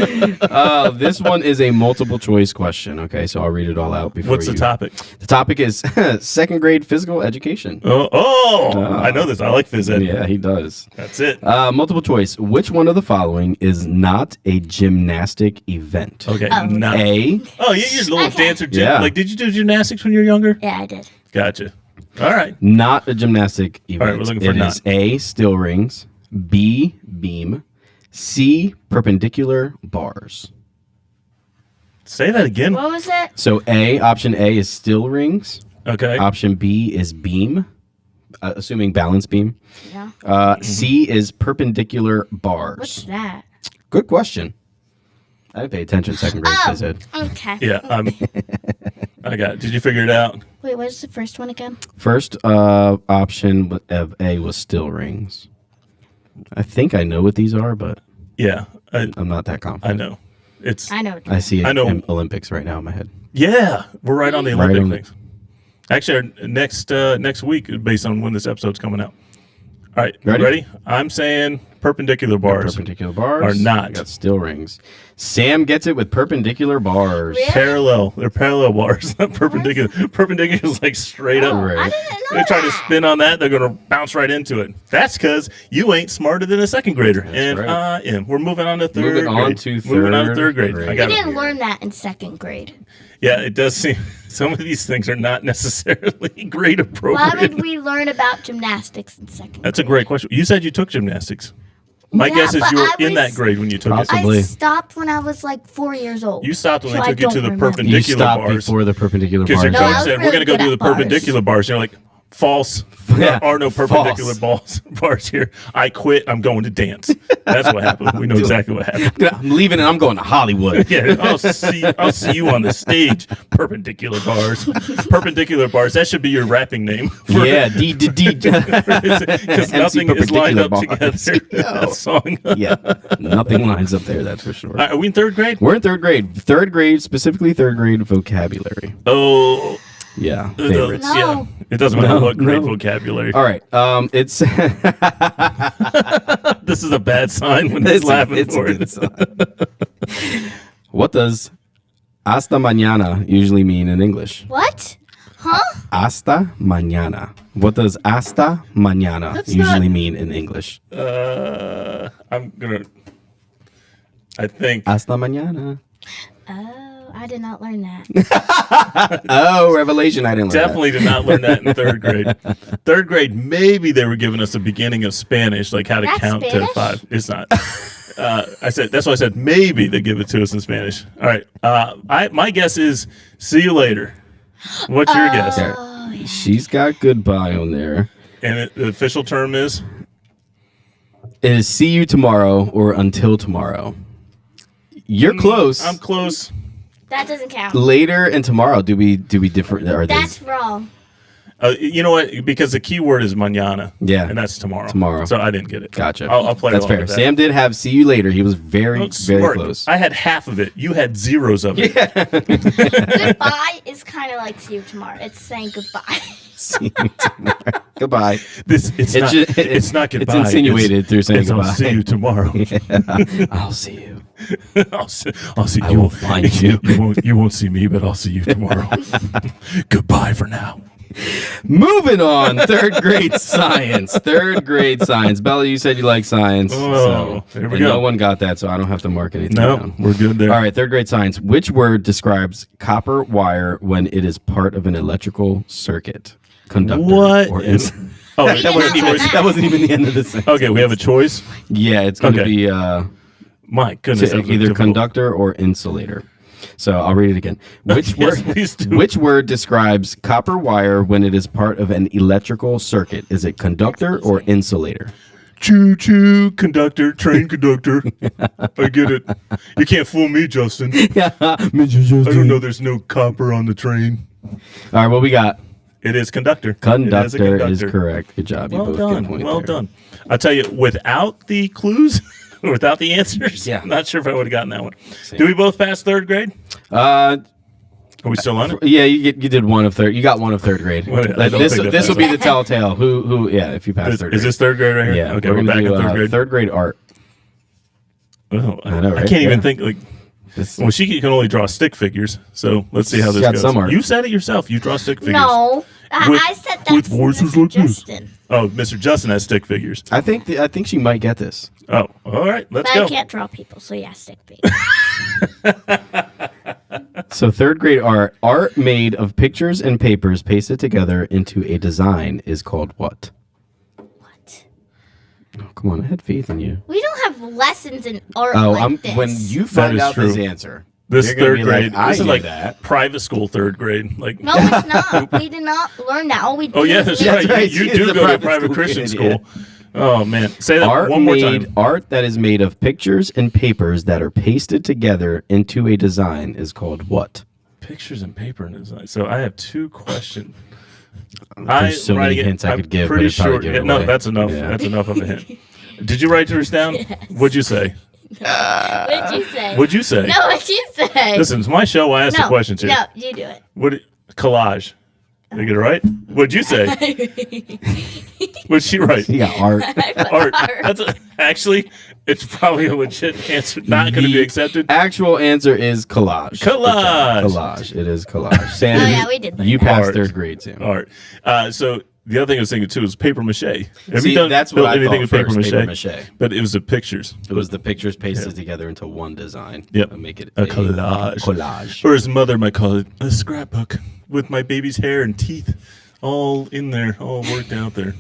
This one is a multiple choice question. Okay, so I'll read it all out before. What's the topic? The topic is second grade physical education. Oh, I know this. I like phys ed. Yeah, he does. That's it. Multiple choice. Which one of the following is not a gymnastic event? Okay. Oh. Now, A. oh, you're a little Okay. dancer. Yeah. Like, did you do gymnastics when you were younger? Yeah, I did. Gotcha. All right. Not a gymnastic event. right, we're looking for It not. is A. Still rings. B. Beam. C. Perpendicular bars. Say that again. What was it? So option A is still rings. Okay. Option B is beam, assuming balance beam. Yeah. C is perpendicular bars. What's that? Good question. I didn't pay attention second grade phys ed. Okay. Yeah. I got it. Did you figure it out? Wait, what is the first one again? First option of A was still rings. I think I know what these are, but Yeah. I'm not that I confident. know. It's I know. I see it I know. in Olympics right now in my head. Yeah, we're right on the Right Olympic on the- things. Actually, our next week is based on when this episode's coming out. All right, Ready? I'm saying perpendicular bars. Perpendicular bars are not. I got still rings. Sam gets it with perpendicular bars. Really? Parallel. They're parallel bars, not perpendicular. Perpendicular is like straight up. Oh, Right. I didn't know They try to that. spin on that, they're going to bounce right into it. That's because you ain't smarter than a second grader. And right. I am. We're moving on to third Moving on grade. to Moving on to third third grade. grade. I We got didn't it. learn that in second grade. Yeah, it does seem some of these things are not necessarily grade Why appropriate. would we learn about gymnastics in second That's a grade? great question. You said you took gymnastics. My Yeah, guess is but you were I in that was- grade when you took it. Possibly. I stopped when I was like 4 years old. You stopped when So they I took you to don't the remember. You perpendicular stopped bars. before the perpendicular Because your bars. No, I coach was said, we're really going to go good do the at bars. perpendicular bars. And you're like, false. Yeah, There are no perpendicular bars here. I quit. I'm going to dance. That's what happened. We know exactly what happened. I'm leaving and I'm going to Hollywood. Yeah, I'll see you on the stage. Perpendicular bars. Perpendicular bars. That should be your rapping name. Yeah, D. Because nothing is lined up together. That song. Yeah, nothing lines up there, that's for sure. Are we in third grade? We're in third grade. Third grade, specifically third grade vocabulary. Oh, Yeah, favorites. No. yeah. It doesn't matter No, what grade no. vocabulary. All right, it's This is a bad sign when he's laughing it's a for good it. sign. What does hasta mañana usually mean in English? What? Huh? Hasta mañana. What does hasta mañana usually mean in English? I'm gonna. I think Hasta mañana. Oh, I did not learn that. Oh, revelation! I didn't learn Definitely did not learn that in third grade. Third grade, maybe they were giving us a beginning of Spanish, like how to That's count Spanish? to 5. It's not. I said that's why I said maybe they give it to us in Spanish. All right. My guess is see you later. What's your guess? that. Oh, yeah. She's got goodbye on there. And the official term is It is see you tomorrow or until tomorrow. You're close. I'm close. That doesn't count. Later and tomorrow. Do we different? Are That's these? wrong. You know what? Because the key word is mañana. Yeah. And that's tomorrow. Tomorrow. So I didn't get it. Gotcha. I'll play That's along fair. with that. Sam did have see you later. He was very Oh, very smart. close. I had half of it. You had zeros of it. Goodbye is kind of like see you tomorrow. It's saying goodbye. See you tomorrow. Goodbye. It's not goodbye. It's insinuated through saying it's goodbye. I'll see you tomorrow. I'll see you. I'll see I you. will find you. You won't see me, but I'll see you tomorrow. Goodbye for now. Moving on. Third grade science. Bella, you said you like science. Oh, there we and go. No one got that, so I don't have to mark anything No, down. we're good there. All right, third grade science. Which word describes copper wire when it is part of an electrical circuit? Conductor. What? Or Oh, That that wasn't wasn't choice. that wasn't even the end of the sentence. Okay, we have a choice. Yeah, it's going to Okay. be My goodness, that was either difficult. conductor or insulator. So I'll read it again. Which Yes, word? please do. Which word describes copper wire when it is part of an electrical circuit? Is it conductor or insulator? Choo choo, conductor, train conductor. I get it. You can't fool me, Justin. I don't know. There's no copper on the train. All right, what we got? It is conductor. It Conductor is is correct. Good job. You Well both get a done. point Well there. done. I'll tell you, without the clues, without the answers, Yeah. I'm not sure if I would have gotten that one. Do we both pass third grade? Uh, Are we still on it? yeah, you did one of third. You got one of third grade. Well, I don't this think that this will be matters. the telltale. Who? Yeah, if you pass Is, third is grade. this third grade right here? Yeah. Okay, we're gonna back do, in third grade. Third grade art. Oh, I know, I right? can't even Yeah. think. Like, This- well, she can only draw stick figures. So let's see how She's this got goes. some art. You said it yourself. You draw stick figures. No, With- I said with that's voices Mr. like this. Justin. Oh, Mr. Justin has stick figures. I think she might get this. Oh, all right. Let's But go. I can't draw people, so yeah, stick figure. So third grade art made of pictures and papers pasted together into a design is called what? What? Oh, come on, I had faith in you. We don't have lessons in art Oh, like this. when you find is out this true. answer, This you're gonna third be grade. Like, I this is did like that. private school third grade. Like, No, it's not. We did not learn that. All we oh do yeah, is that's make- right. right. You She do is a go to a private private school Christian kid, school. Oh man, say that Art one more made time. art that is made of pictures and papers that are pasted together into a design is called what? Pictures and paper and design. So I have two questions. There's so many hints I could give, but Pretty it'd probably sure. give Yeah, it no, away. that's enough. Yeah. That's enough of a hint. Did you write yours down? What'd you say? What'd you say? What'd you say? No, what'd you say? Listen, it's my show. I ask no, the questions here. No, you do it. What? Collage. Did I get it right? What'd you say? What'd she write? You got art. Art. That's actually, it's probably a legit answer. Not going to be The accepted. Actual answer is collage. Collage. Collage. It is collage. Sam, Oh, yeah, we did learn you that. passed Art. third grade, Sam. Art. So the other thing I was thinking too is paper mache. Have See, you done that's what built I anything thought with first, paper mache? paper mache. But it was the pictures. It was the pictures pasted together into one design. Yep. And make it A collage. Collage. Or his mother might call it a scrapbook with my baby's hair and teeth all in there, all worked out there.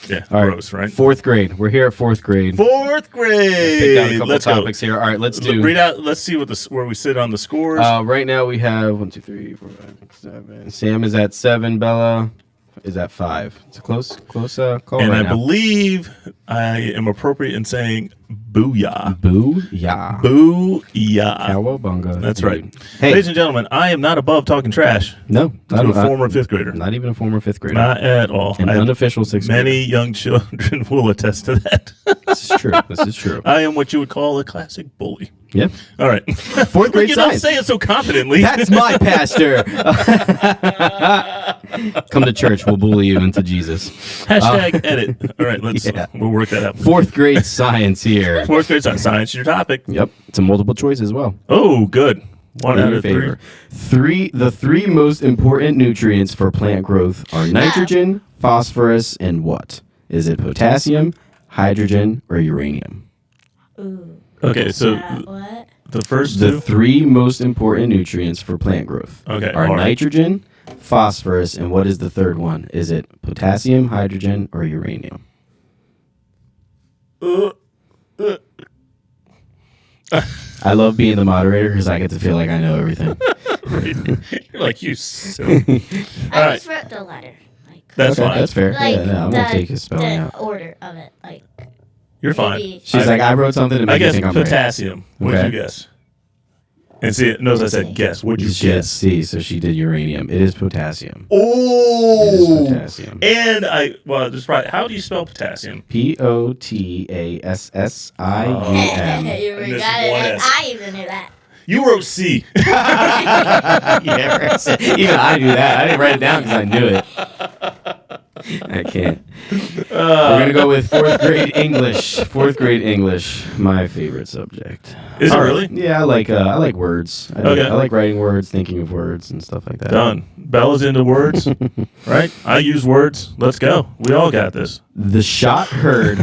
Yeah, All right. gross, right? Fourth grade. We're here at fourth grade. Fourth grade. Picked out a couple Let's topics here. All right, let's do. Read out. Let's see what where we sit on the scores. Right now we have 1, 2, 3, 4, 5, 6, 7. Sam is at 7. Bella is at 5. It's a close call and right I now. believe I am appropriate in saying booyah. Boo, yeah. Booyah. Cowabunga. That's dude. right. Hey, Ladies and gentlemen, I am not above talking trash no, to a former fifth grader. Not even a former fifth grader. Not at all. An I have unofficial sixth many young children will attest to that. grader. This is true. This is true. I am what you would call a classic bully. Yep. All right. Fourth grade You don't science. say it so confidently. That's my pastor. Come to church. We'll bully you into Jesus. Hashtag edit. All right, Yeah. we'll work that out. Fourth grade science here. Fourth grade science. Science is your topic. Yep. It's a multiple choice as well. Oh, good. One In out your of favor. three. The three most important nutrients for plant growth are nitrogen, phosphorus, and what? Is it potassium, hydrogen, or uranium? Ooh. Okay, so What? The first The two? three most important nutrients for plant growth Okay, are all right. nitrogen, phosphorus, and what is the third one? Is it potassium, hydrogen, or uranium? I love being the moderator because I get to feel like I know everything. You're like, you silly. I All just wrote the letter. Like, That's Okay, fine. that's fair. like yeah, no, I'm gonna take his spelling the out. order of it. Like, You're fine. maybe- She's like, I wrote something to I make you guess think I'm right. potassium. What Okay. did you guess? And see, it knows I said guess. What'd you She had guess? C, so she did uranium. It is potassium. It Oh, is potassium. and just right. How do you spell potassium? Potassium. you And this forgot it. one And S. I even knew that. You wrote C. Yeah, even I knew that. I didn't write it down because I knew it. I can't. We're gonna go with fourth grade English. Fourth grade English, my favorite subject. Is it All right. really? Yeah, I like words. Okay. I like writing words, thinking of words, and stuff like that. Done. Bella's into words, right? I use words. Let's go. We all got this. The shot heard.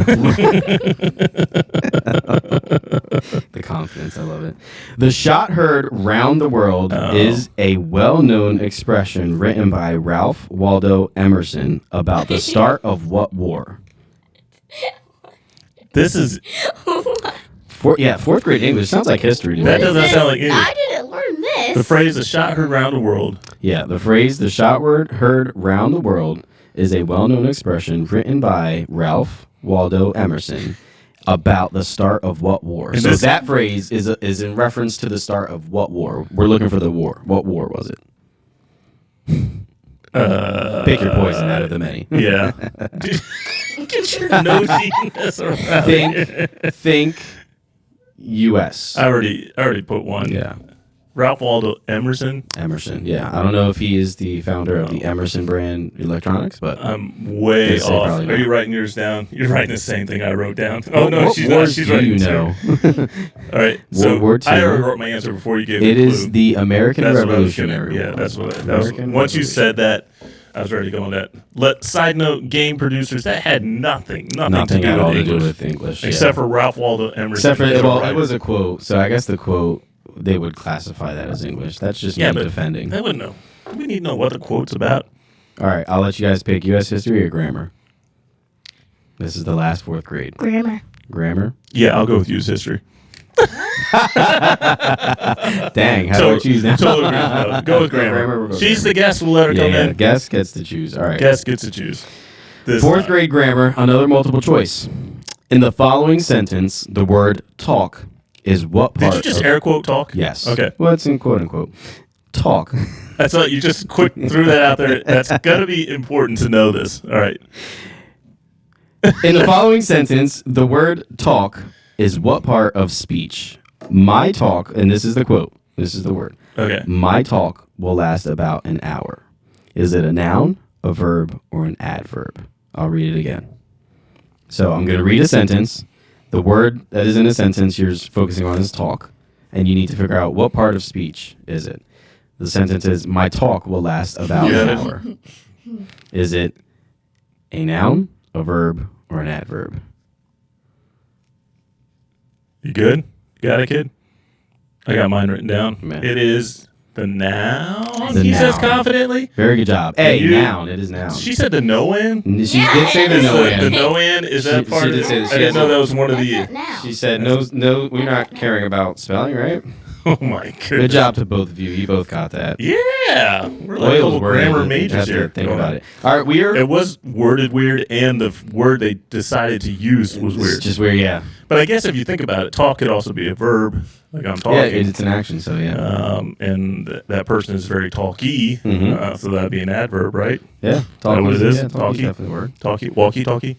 The confidence, I love it. The shot heard round the world is a well-known expression written by Ralph Waldo Emerson about the start of what war? This is Fourth grade English sounds like history to me. That doesn't sound like English. I didn't learn this. the phrase "the shot heard around the world." Yeah, the phrase "the shot word heard round the world" is a well-known expression written by Ralph Waldo Emerson about the start of what war? And So this- that phrase is in reference to the start of what war? We're looking for the war. What war was it? Pick your poison out of the many. Yeah. Get your nosiness around here. Think U.S. I already put one. Yeah, Ralph Waldo Emerson. Emerson. Yeah, I don't know if he is the founder of the Emerson brand electronics, but I'm way They say off. probably Are you not. writing yours down? You're writing the same thing I wrote down. Oh no, what she's not. wars She's do writing you two. know? All right. So World War I II. already wrote my answer before you gave It me the is clue. the American That's what I was gonna. Revolutionary Yeah, War. that's what. That was, American once you Revolution. said that, I was ready to go on that. Side note, game producers that had nothing Nothing to at do all with to do English, with English, except for Ralph Waldo Emerson. except for as a well, it writer. was a quote. So I guess the quote they would classify that as English. That's just me but defending. I wouldn't know. We need to know what the quote's about. All right, I'll let you guys pick U.S. history or grammar. This is the last fourth grade. Grammar. Grammar. Yeah, I'll go with use history. Dang, how do I choose now? Totally agree. No, go with Grammar, grammar. we'll go She's grammar. the guest. We'll let her come Yeah, in. guest gets to choose. All right. Guest gets to choose. This Fourth grade grammar, another multiple choice. In the following sentence, the word talk is what part Did you just of- air quote talk? Yes. Okay. Well, it's in quote unquote. Talk. That's what you just quick threw that out there. That's got to be important to know this. All right. In the following sentence, the word talk is what part of speech? My talk, and this is the quote, this is the word. Okay. My talk will last about an hour. Is it a noun, a verb, or an adverb? I'll read it again. So I'm going to read a sentence. The word that is in a sentence you're focusing on is talk, and you need to figure out what part of speech is it. The sentence is, my talk will last about Yeah. an hour. Is it a noun, a verb, or an adverb? You good? You got it, kid? I got mine written down. Man. It is the noun. The He says noun. confidently. Very good job. A you- noun. It is noun. She said the no in. She did say the Yeah, no The in. no in is that She part? did of say it? that I she didn't has know a- that was one of That's the. not now. She said no. We're not caring about spelling, right? Oh my goodness. Good job to both of you. You both got that. Yeah, we're like a Oil's couple worded. grammar You majors have to here. think going about on. it. All right, we are. It was worded weird, and the word they decided to use was It's weird. just weird, yeah. But I guess if you think about it, talk could also be a verb, like I'm Yeah, talking. it's an action, so yeah. And that person is very talky, so that'd be an adverb, right? Yeah, Is that what it is? Yeah, talk Talky? is definitely a word. Talky, walkie-talkie.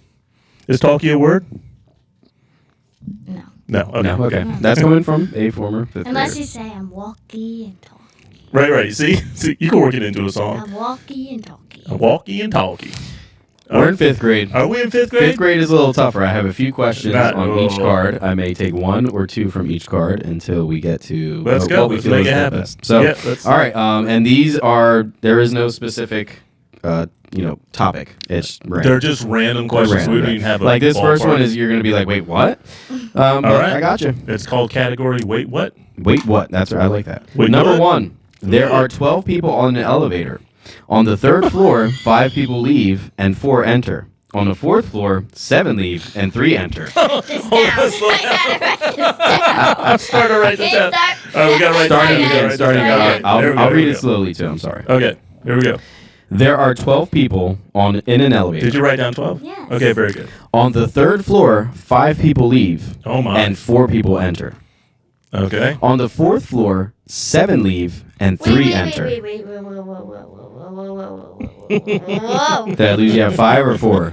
Is talky a word? No. No. Okay. No, okay. That's coming from a former fifth Unless grader. you say I'm walkie and talkie. Right. See, you can work it into a song. I'm walkie and talkie. A walkie and talkie. We're in fifth grade. Are we in fifth grade? Fifth grade is a little tougher. I have a few questions Not- on each oh. card. I may take one or two from each card until we get to Let's what go. we Let's feel make is it the happen. best. So, Yeah, let's- all right. And these are, there is no specific topic. It's random. They're just random questions. Random, We don't right. even have a like this first ballpark. one is you're gonna be like, wait, what? All right. I got you. It's called category. Wait, what? Wait, what? That's right. I like that. Wait, Number what? 1. There are 12 people on an elevator. On the 3rd floor, 5 people leave and 4 enter. On the 4th floor, 7 leave and 3 enter. This down. I gotta write this down. I'm starting to write this down. Start- All right, we got to write Starting this down. again. Starting Okay, again. there we go, I'll there read we it go. slowly too. I'm sorry. Okay, here we go. There are 12 people in an elevator. Did you write down 12? Yes. Okay, very good. On the 3rd floor, 5 people leave Oh my. and 4 people enter. Okay. On the 4th floor, 7 leave and 3 enter. Wait, whoa, whoa, whoa, whoa, whoa, whoa, whoa. Did I lose you at 5 or 4?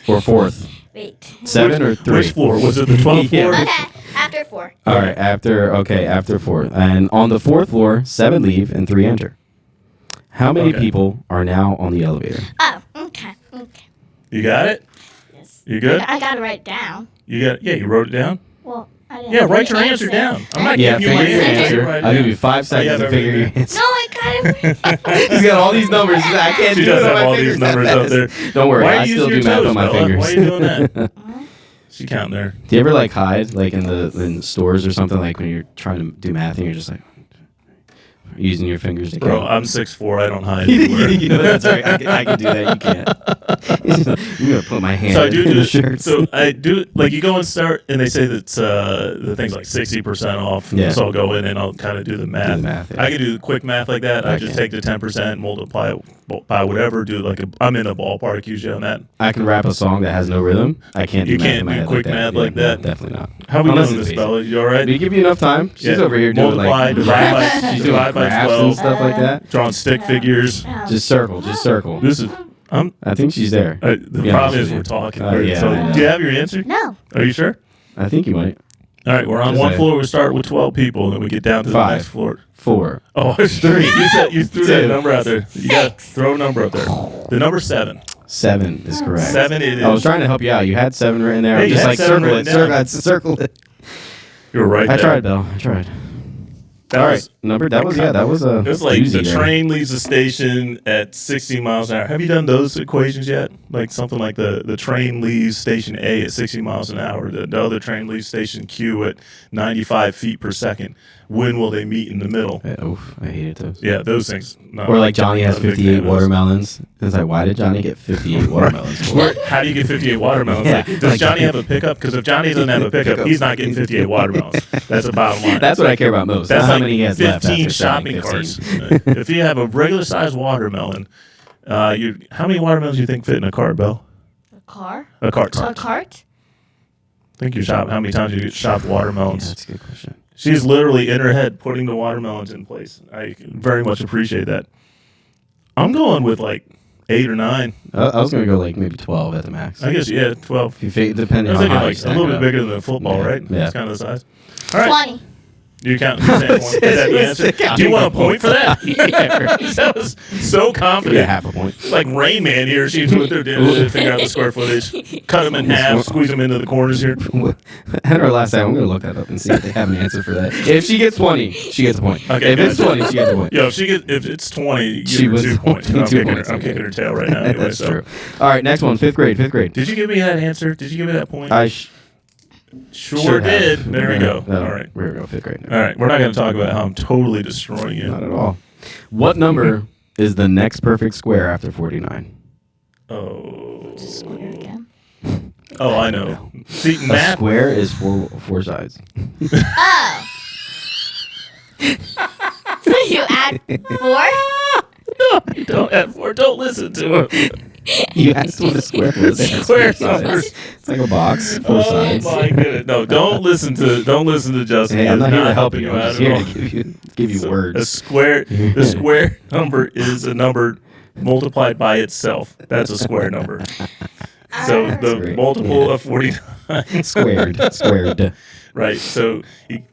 Or 4th? Wait. 7 or 3? Which floor? Was it the 12th Yeah. floor? Okay, after 4. All right, after 4. And on the 4th floor, 7 leave and 3 enter. How many Okay. people are now on the elevator? Oh, okay. You got it? Yes. You good? I gotta write it down. You got? Yeah, you wrote it down. Well, I didn't. Yeah, write your answer down. I'm not Yeah, giving you figure my your answer. Write it I'll give down. you 5 seconds to figure your answer. No, I gotta. He's got all these numbers. I can't She do does it on have my all these fingers that numbers up fast. there. Don't worry, Why are I you still using do your math toes, on my Bella? fingers. Why are you doing that? She counting there. Do you ever like hide like in stores or something, like when you're trying to do math and you're just like using your fingers to Bro, count? I'm 6'4". I don't hide anywhere. You know, that's right. I can do that. You can't. I'm gonna put my hand So I do in the do shirt. so I do like you go and start and they say that the thing's like 60% off. Yeah. So I'll go in and I'll kind of do the math. Yeah. I can do the quick math like that. I just can. take the 10%, multiply it by whatever. Do like I'm in a ballpark usually on that. I can rap a song that has no rhythm. I can't do You math can't in my do head quick like math that. like Yeah, that? no, definitely not. How are we Unless doing it's this, basic. Bella? You all right? We give you enough time. She's Yeah. over here doing Multiply, like divide by- she's doing divide by graphs 12. and stuff like that. Drawing stick figures. Just circle. This is I think she's there. the Yeah, problem is she's we're there. talking. Yeah, so I know. do you have your answer? No. Are you sure? I think you might. All right, we're on Just one say- floor. We start with 12 people, and then we get down to the 5. next floor. 4. Oh, it's 3. You threw that 2. number out there. You got to 6. throw a number up there. The number 7. 7 is correct. 7 it is. I was trying to help you out. You had 7 written there. Hey, I'm you just had like 7 circle it. written down. Circle it. You were right I there. tried, Bill. I tried. That All was, right, that was a. It was like doozy the there. train leaves the station at 60 miles an hour. Have you done those equations yet? Like something like the train leaves station A at 60 miles an hour. The other train leaves station Q at 95 feet per second. When will they meet in the middle? Oof, I hated those. Yeah, those things. No, Or like Johnny has not a big fan 58 of those. watermelons. It's like, why did Johnny get 58 watermelons? for? Where, how do you get 58 watermelons? Yeah, Like, does like- Johnny have a pickup? Because if Johnny doesn't have a pickup, he's not getting 58 watermelons. That's the bottom line. That's what I care about most. That's not how like many he has left 15 after shopping selling carts. 15. If you have a regular sized watermelon, how many watermelons do you think fit in a cart, Belle? A car? A cart. A cart? Think you shop. How many times do you shop Yeah, watermelons? that's a good question. She's literally in her head putting the watermelons in place. I very much appreciate that. I'm going with like 8 or 9. I was gonna go like maybe 12 at the max. I guess 12. If you fig- depending I was on thinking how you like a stack little it bit up. bigger than a football, Yeah, right? yeah. That's kind of the size. All right. 20. You count. You said the answer. Do you want a point for that? That was so Yeah, confident. half a point. Like Rain Man here. She's with her to figure out the square footage. Cut them in half. Squeeze them into the corners here. At our last time, I'm gonna look that up and see if they have an answer for that. If she gets 20, she gets a point. Okay, if it's gotcha. 20, she gets a point. Yo, if it's 20, you She give her was 2 points. 2 I'm kicking points, her. I'm okay. kicking her tail right now. Anyway, That's so. true. All right, next one. Fifth grade. Did you give me that answer? Did you give me that point? I sure should have. did. There we go. No, All right. Here we go. Fifth grade. All right. We're not going to talk about how I'm totally destroying you. Not at all. What number is the next perfect square after 49? Oh. Square again. Oh, I know. See, A math. square is four sides. Oh. So you add 4? Don't add 4. Don't listen to him. You asked what a square was. It has Square four sides. numbers. It's like a box. 4 Oh sides. my goodness! No, don't listen to Justin. Hey, He I'm is not here to help helping you. I'm out just at here all. to give you So, words. the square number is a number multiplied by itself. That's a square number. So the great. multiple Yeah. of 49. Squared. Right. So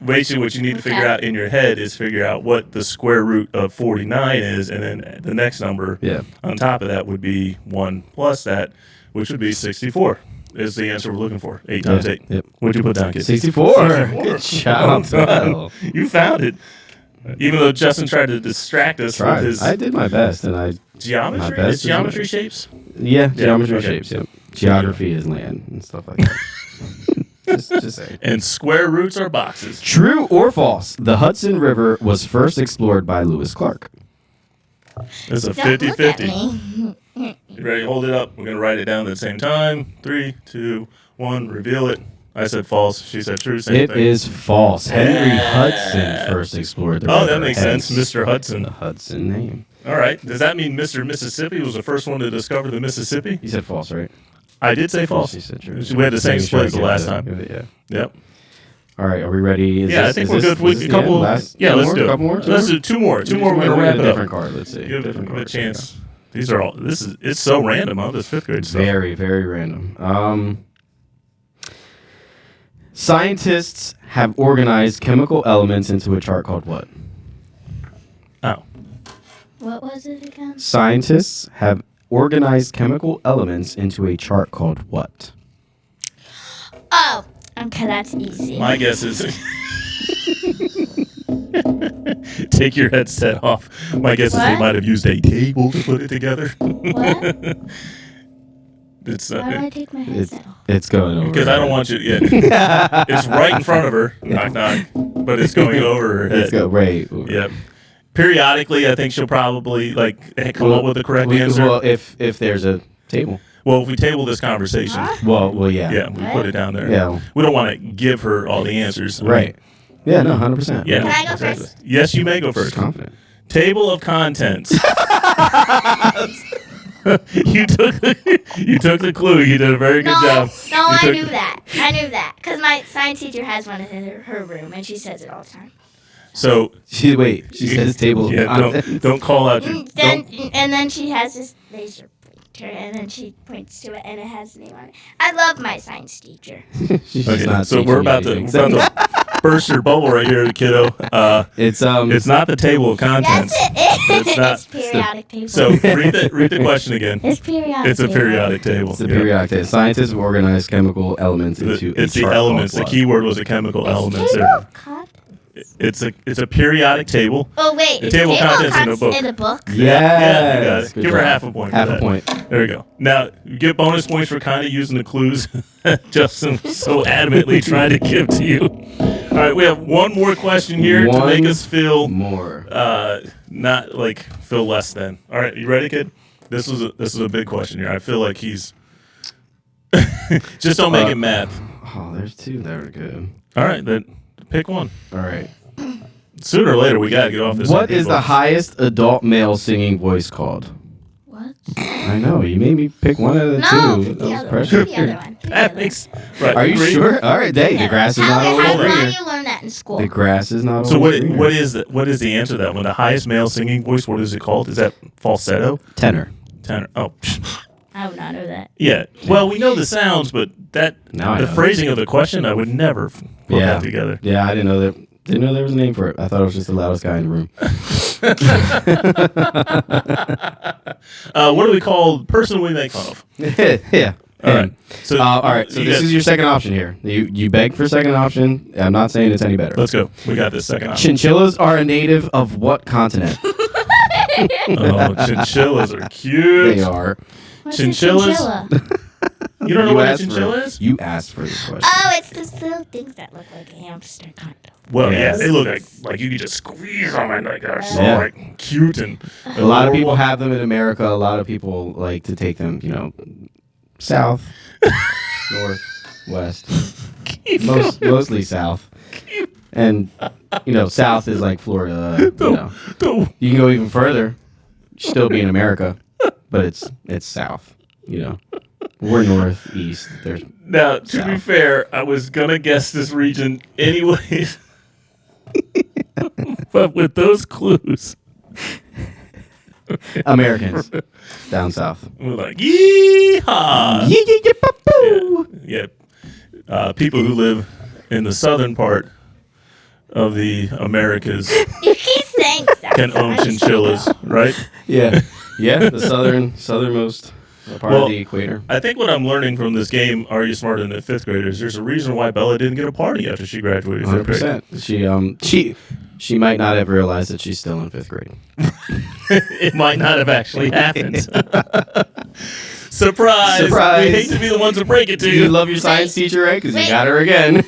basically what you need to figure out in your head is figure out what the square root of 49 is, and then the next number Yeah. on top of that would be 1 plus that, which would be 64. Is the answer we're looking for. 8 times Yeah, 8. yep. What'd you put down, kid? 64. 64. Good job. Well done. You found it. Even though Justin tried to distract us with his I did my best, and I geometry. my best It's geometry shapes. geometry okay. shapes. Yep, geography is land and stuff like that. just saying. And square roots are boxes. True or false? The Hudson River was first explored by Lewis Clark. It's a Don't look at 50-50. me. You ready? Hold it up. We're going to write it down at the same time. 3, 2, 1. Reveal it. I said false. She said true. Same It thing. is false. Henry Hudson first explored the river. Oh, that makes sense. hence Mr. Hudson. The Hudson name. All right. Does that mean Mr. Mississippi was the first one to discover the Mississippi? You said false, right? I did say false. You said true. We had the same split as the last Yeah. time. Yeah. Yep. All right, are we ready? I think we're good. With a couple. Last, Yeah, let's do it. Couple more. Let's do 2 more. 2 more. We're going to wrap a it up. different card. Let's see. Give different it a card. chance. These are all. It's so random, huh? This 5th grade stuff. Very, very random. Scientists have organized chemical elements into a chart called what? Oh. What was it again? Scientists have organized chemical elements into a chart called what? Oh, okay, that's easy. My guess is. Take your headset off. My guess is they What? might have used a table to put it together. What? It's Why would I take my It's headset off? it's going over. because I don't want you. Yeah, it's right in front of her. Knock knock. But it's going over her head. Let's go right. Over. Yep. Periodically, I think she'll probably come up with the correct answer. Well, if there's a table. Well, if we table this conversation, Well, yeah. yeah, we put it down there. Yeah. We don't want to give her all the answers. I mean, Right. Yeah. No. 100%. Yeah. Can I go exactly. first? Yes, you may go first. Confident. Table of contents. you took the clue. You did a very good No, job. no, You I took- knew that. I knew that because my science teacher has one in her room, and she says it all the time. So She says table. yeah, don't call out your. And then she has this laser pointer, and then she points to it, and it has the name on it. I love my science teacher. She's Okay, not so teaching we're you about to anything. burst your bubble right here, kiddo. It's It's not the table of Yes, contents. it is. It's not. It's periodic table. So read the question again. it's periodic. It's a table. periodic table. It's a Yeah. periodic table. Scientists have organized chemical elements into It's a the chart elements. The called key word was the chemical elements. Table of contents. It's a periodic table. Oh wait, The it's table of contents in a book. In a book. what? Yeah, you got Yes. it. Good Give her job. half a point. for Half a that. point. There we go. Now you get bonus points for kind of using the clues Justin was so adamantly trying to give to you. All right, we have one more question here to make us feel more. not like feel less than. All right, you ready, kid? This is a big question here. I feel like he's just don't make it math. Oh, there's two that are good. All right, then pick one. All right. Sooner or later, we gotta get off this. What is the book. highest adult male singing voice called? What? I know. You made me pick one of the No, two. That the was other one. pressure. The other one. The That other makes right. Are you agree? sure? All right, hey, the grass is not How always did greener. you learn that in school? The grass is not So always what greener. what is the answer to that one? The highest male singing voice. What is it called? Is that falsetto? Tenor. Tenor. Oh, I would not know that. yeah. Well, we know the sounds, but Now I the know. phrasing of the question, I would never put Yeah. that together. Yeah, I didn't know that. Didn't know there was a name for it. I thought it was just the loudest guy in the room. What do we call the person we make fun of? Yeah. All right. So All right. So you this got- is your second option here. You beg for second option. I'm not saying it's any better. Let's go. We got this second option. Chinchillas are a native of what continent? Oh, chinchillas are cute. They are. What's Chinchillas? A chinchilla? You don't know what a asked chinchilla for, is? You asked for this question. Oh, it's those little things that look like a hamster, kind of. Well, Yes. yeah, they look like you could just squeeze them and like they're so Yeah. like cute and A lot of people have them in America. A lot of people like to take them, south, north, west. Mostly south. And, south is like Florida. Don't- You can go even further, still be in America, but it's south, We're northeast. There's Now, to be South. fair, I was gonna guess this region anyways, but with those clues, Americans down south. we're like, yeehaw! Yeah, people who live in the southern part of the Americas You keep saying stuff. can own chinchillas, right? Yeah, the southernmost part Well, of the equator. I think what I'm learning from this game, Are You Smarter Than the Fifth Graders? There's a reason why Bella didn't get a party after she graduated fifth grade. 100%. She she might not have realized that she's still in 5th grade. It might not have actually happened. Surprise! Surprise! We hate to be the ones to break it to You you. love your science teacher, right? Because you Wait. got her again.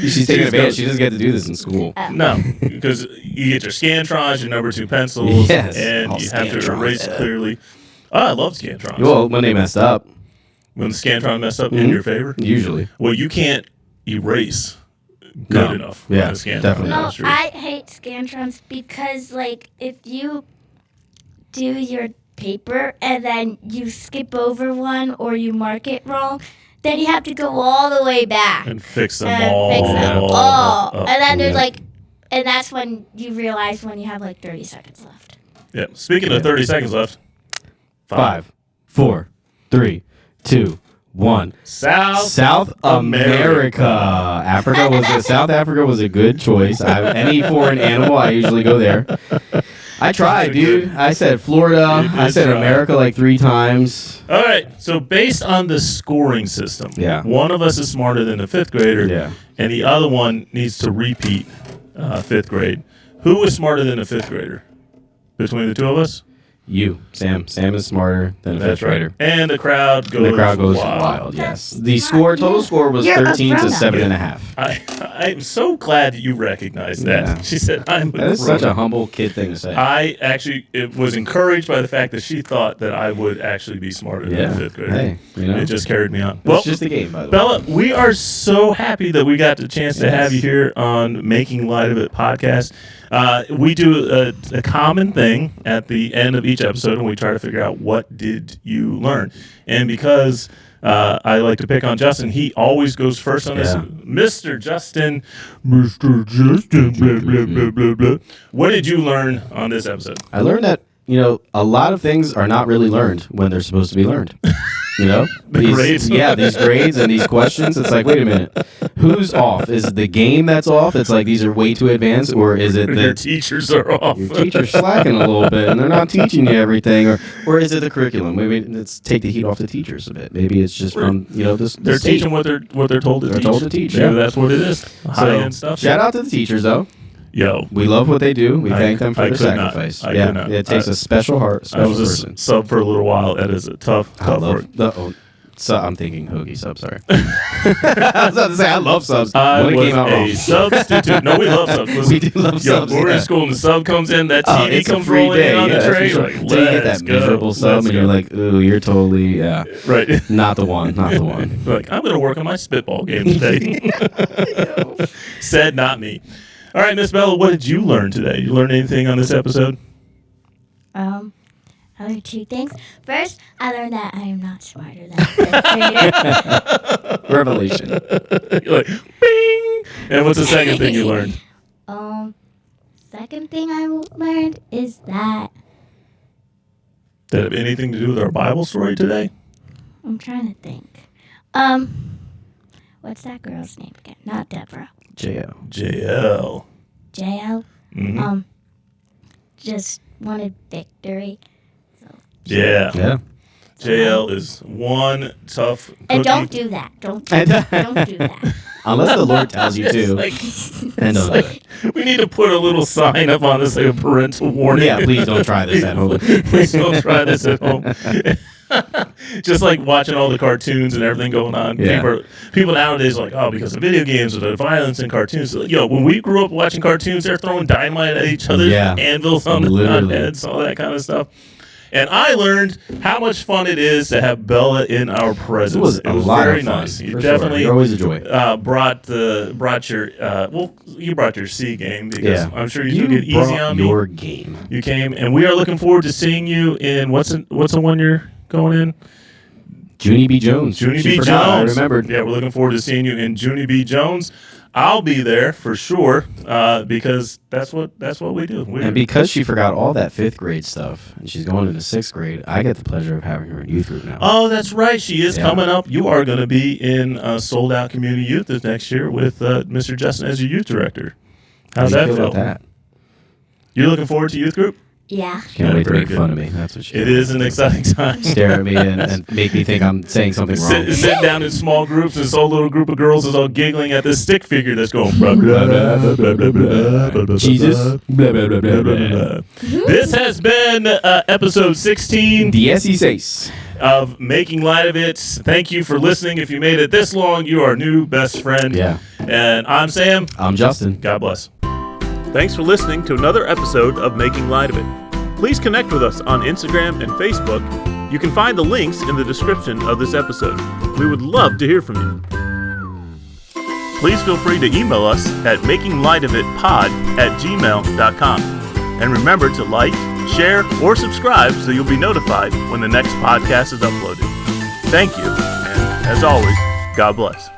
She's taking advantage. She doesn't get to do this in school. No, because you get your Scantrons, your number 2 pencils, Yes. and Oh, you have to Scantrons, erase yeah. clearly. Oh, I love Scantrons. Well, when they messed up, When the Scantron messed up in your favor? usually. Well, you can't erase good No. enough. Yeah, on a Scantron. definitely. No, That's true. I hate Scantrons because, like, if you do your paper and then you skip over one or you mark it wrong, then you have to go all the way back And fix them and all. fix them all. up. And then there's Yeah. like, and that's when you realize when you have like 30 seconds left. Yeah. Speaking of 30 seconds left. 5, 4, 3, 2, 1. South South America. South Africa was a good choice. Any foreign animal, I usually go there. I tried, dude. I said Florida. You did I said try. America like 3 times. All right. So based on the scoring system, Yeah. one of us is smarter than a 5th grader, Yeah. and the other one needs to repeat 5th grade. Who is smarter than a 5th grader between the two of us? You, Sam. Sam is smarter than a 5th That's right. grader. And the crowd goes And the crowd goes wild. wild. Yes. The total score was You're a 13 to grown-up. 7.5. I'm so glad that you recognized that. Yeah. She said, I'm a That is such a grown-up. humble kid thing to say. It was encouraged by the fact that she thought that I would actually be smarter than Yeah. a 5th grader. Hey, you know. It just carried me on. It's Well, just a game, by the way. Bella, we are so happy that we got the chance to Yes. have you here on Making Light of It podcast. We do a common thing at the end of each episode, and we try to figure out what did you learn. And because I like to pick on Justin, he always goes first on this. Yeah. Mr. Justin, blah, blah, blah, blah, blah. What did you learn on this episode? I learned that, a lot of things are not really learned when they're supposed to be learned. The grades? Yeah, these grades and these questions. It's like, wait a minute, who's off? Is it the game that's off? It's like these are way too advanced, or is it Your the teachers are off. your teacher's slacking a little bit and they're not teaching you everything, or is it the curriculum? Maybe let's take the heat off the teachers a bit. Maybe it's just from this. They're teaching what they're told to They're teach. told to teach, Maybe yeah. that's what it is. High end stuff. Shout out to the teachers though. Yo, We love what they do. We I- thank them for I their could not. sacrifice. I Yeah, could not. it takes I- a special heart, I special was a person. sub for a little while. That is a tough I work. love I'm thinking hoagie sub. Sorry, I was about to say I love subs. I when it was came out a wrong. substitute. No, we love subs. Listen, We do love yo, subs, when we're in yeah. school and the sub comes in, that Oh, TV it's a comes free rolling in day. on Yeah, the that's tray. for sure. Like, Until you get let's that go. miserable sub, Let's and go. you're like, ooh, you're totally right. not the one, not the one. Like, I'm going to work on my spitball game today. Said not me. All right, Miss Bella, what did you learn today? You learn anything on this episode? I learned 2 things. First, I learned that I am not smarter than a 5th grader. Revelation. You're like, bing! And what's the second thing you learned? Second thing I learned is that Did it have anything to do with our Bible story today? I'm trying to think. What's that girl's name again? Not Deborah. Jo. JL. JL. Mhm. Just wanted victory. Yeah. Yeah. JL is one tough cookie. And don't do that. Don't do And- that. Don't do that. Unless the Lord tells you to, Like, and don't do it. we need to put a little sign up on this, like a parental warning. Yeah, please don't try this at home. Please don't try this at home. Just like watching all the cartoons and everything going on. Yeah. People nowadays are like, oh, because of video games or the violence in cartoons. Yo, when we grew up watching cartoons, they're throwing dynamite at each other, Yeah. anvils on Literally. heads, all that kind of stuff. And I learned how much fun it is to have Bella in our presence. It was a lot very of fun. nice. You for sure. definitely You're always a joy. brought your you brought your C game because Yeah. I'm sure you took it easy brought on me. your game. You came, and we are looking forward to seeing you in what's the one you're going in? Junie B. Jones. Junie She B. forgot, I Jones. remembered. Yeah, we're looking forward to seeing you in Junie B. Jones. I'll be there for sure because that's what we do. And because she forgot all that 5th grade stuff, and she's going into 6th grade, I get the pleasure of having her in youth group now. Oh, that's right. She is Yeah. coming up. You are going to be in Sold Out Community Youth this next year with Mr. Justin as your youth director. How's How that do you feel? about that? You're looking forward to youth group? Yeah. Can't wait to Very make good. fun of me. That's what she It is an exciting time. Stare at me and make me think I'm saying something wrong. Sit down in small groups, and this whole little group of girls is all giggling at this stick figure that's going blah, blah, blah, blah, blah, blah, blah, blah, blah, Jesus. blah, blah, blah, blah, blah, blah. This has been episode 16 16 of Making Light of It. Thank you for listening. If you made it this long, you are our new best friend. Yeah. And I'm Sam. I'm Justin. God bless. Thanks for listening to another episode of Making Light of It. Please connect with us on Instagram and Facebook. You can find the links in the description of this episode. We would love to hear from you. Please feel free to email us at makinglightofitpod@gmail.com. And remember to like, share, or subscribe so you'll be notified when the next podcast is uploaded. Thank you, and as always, God bless.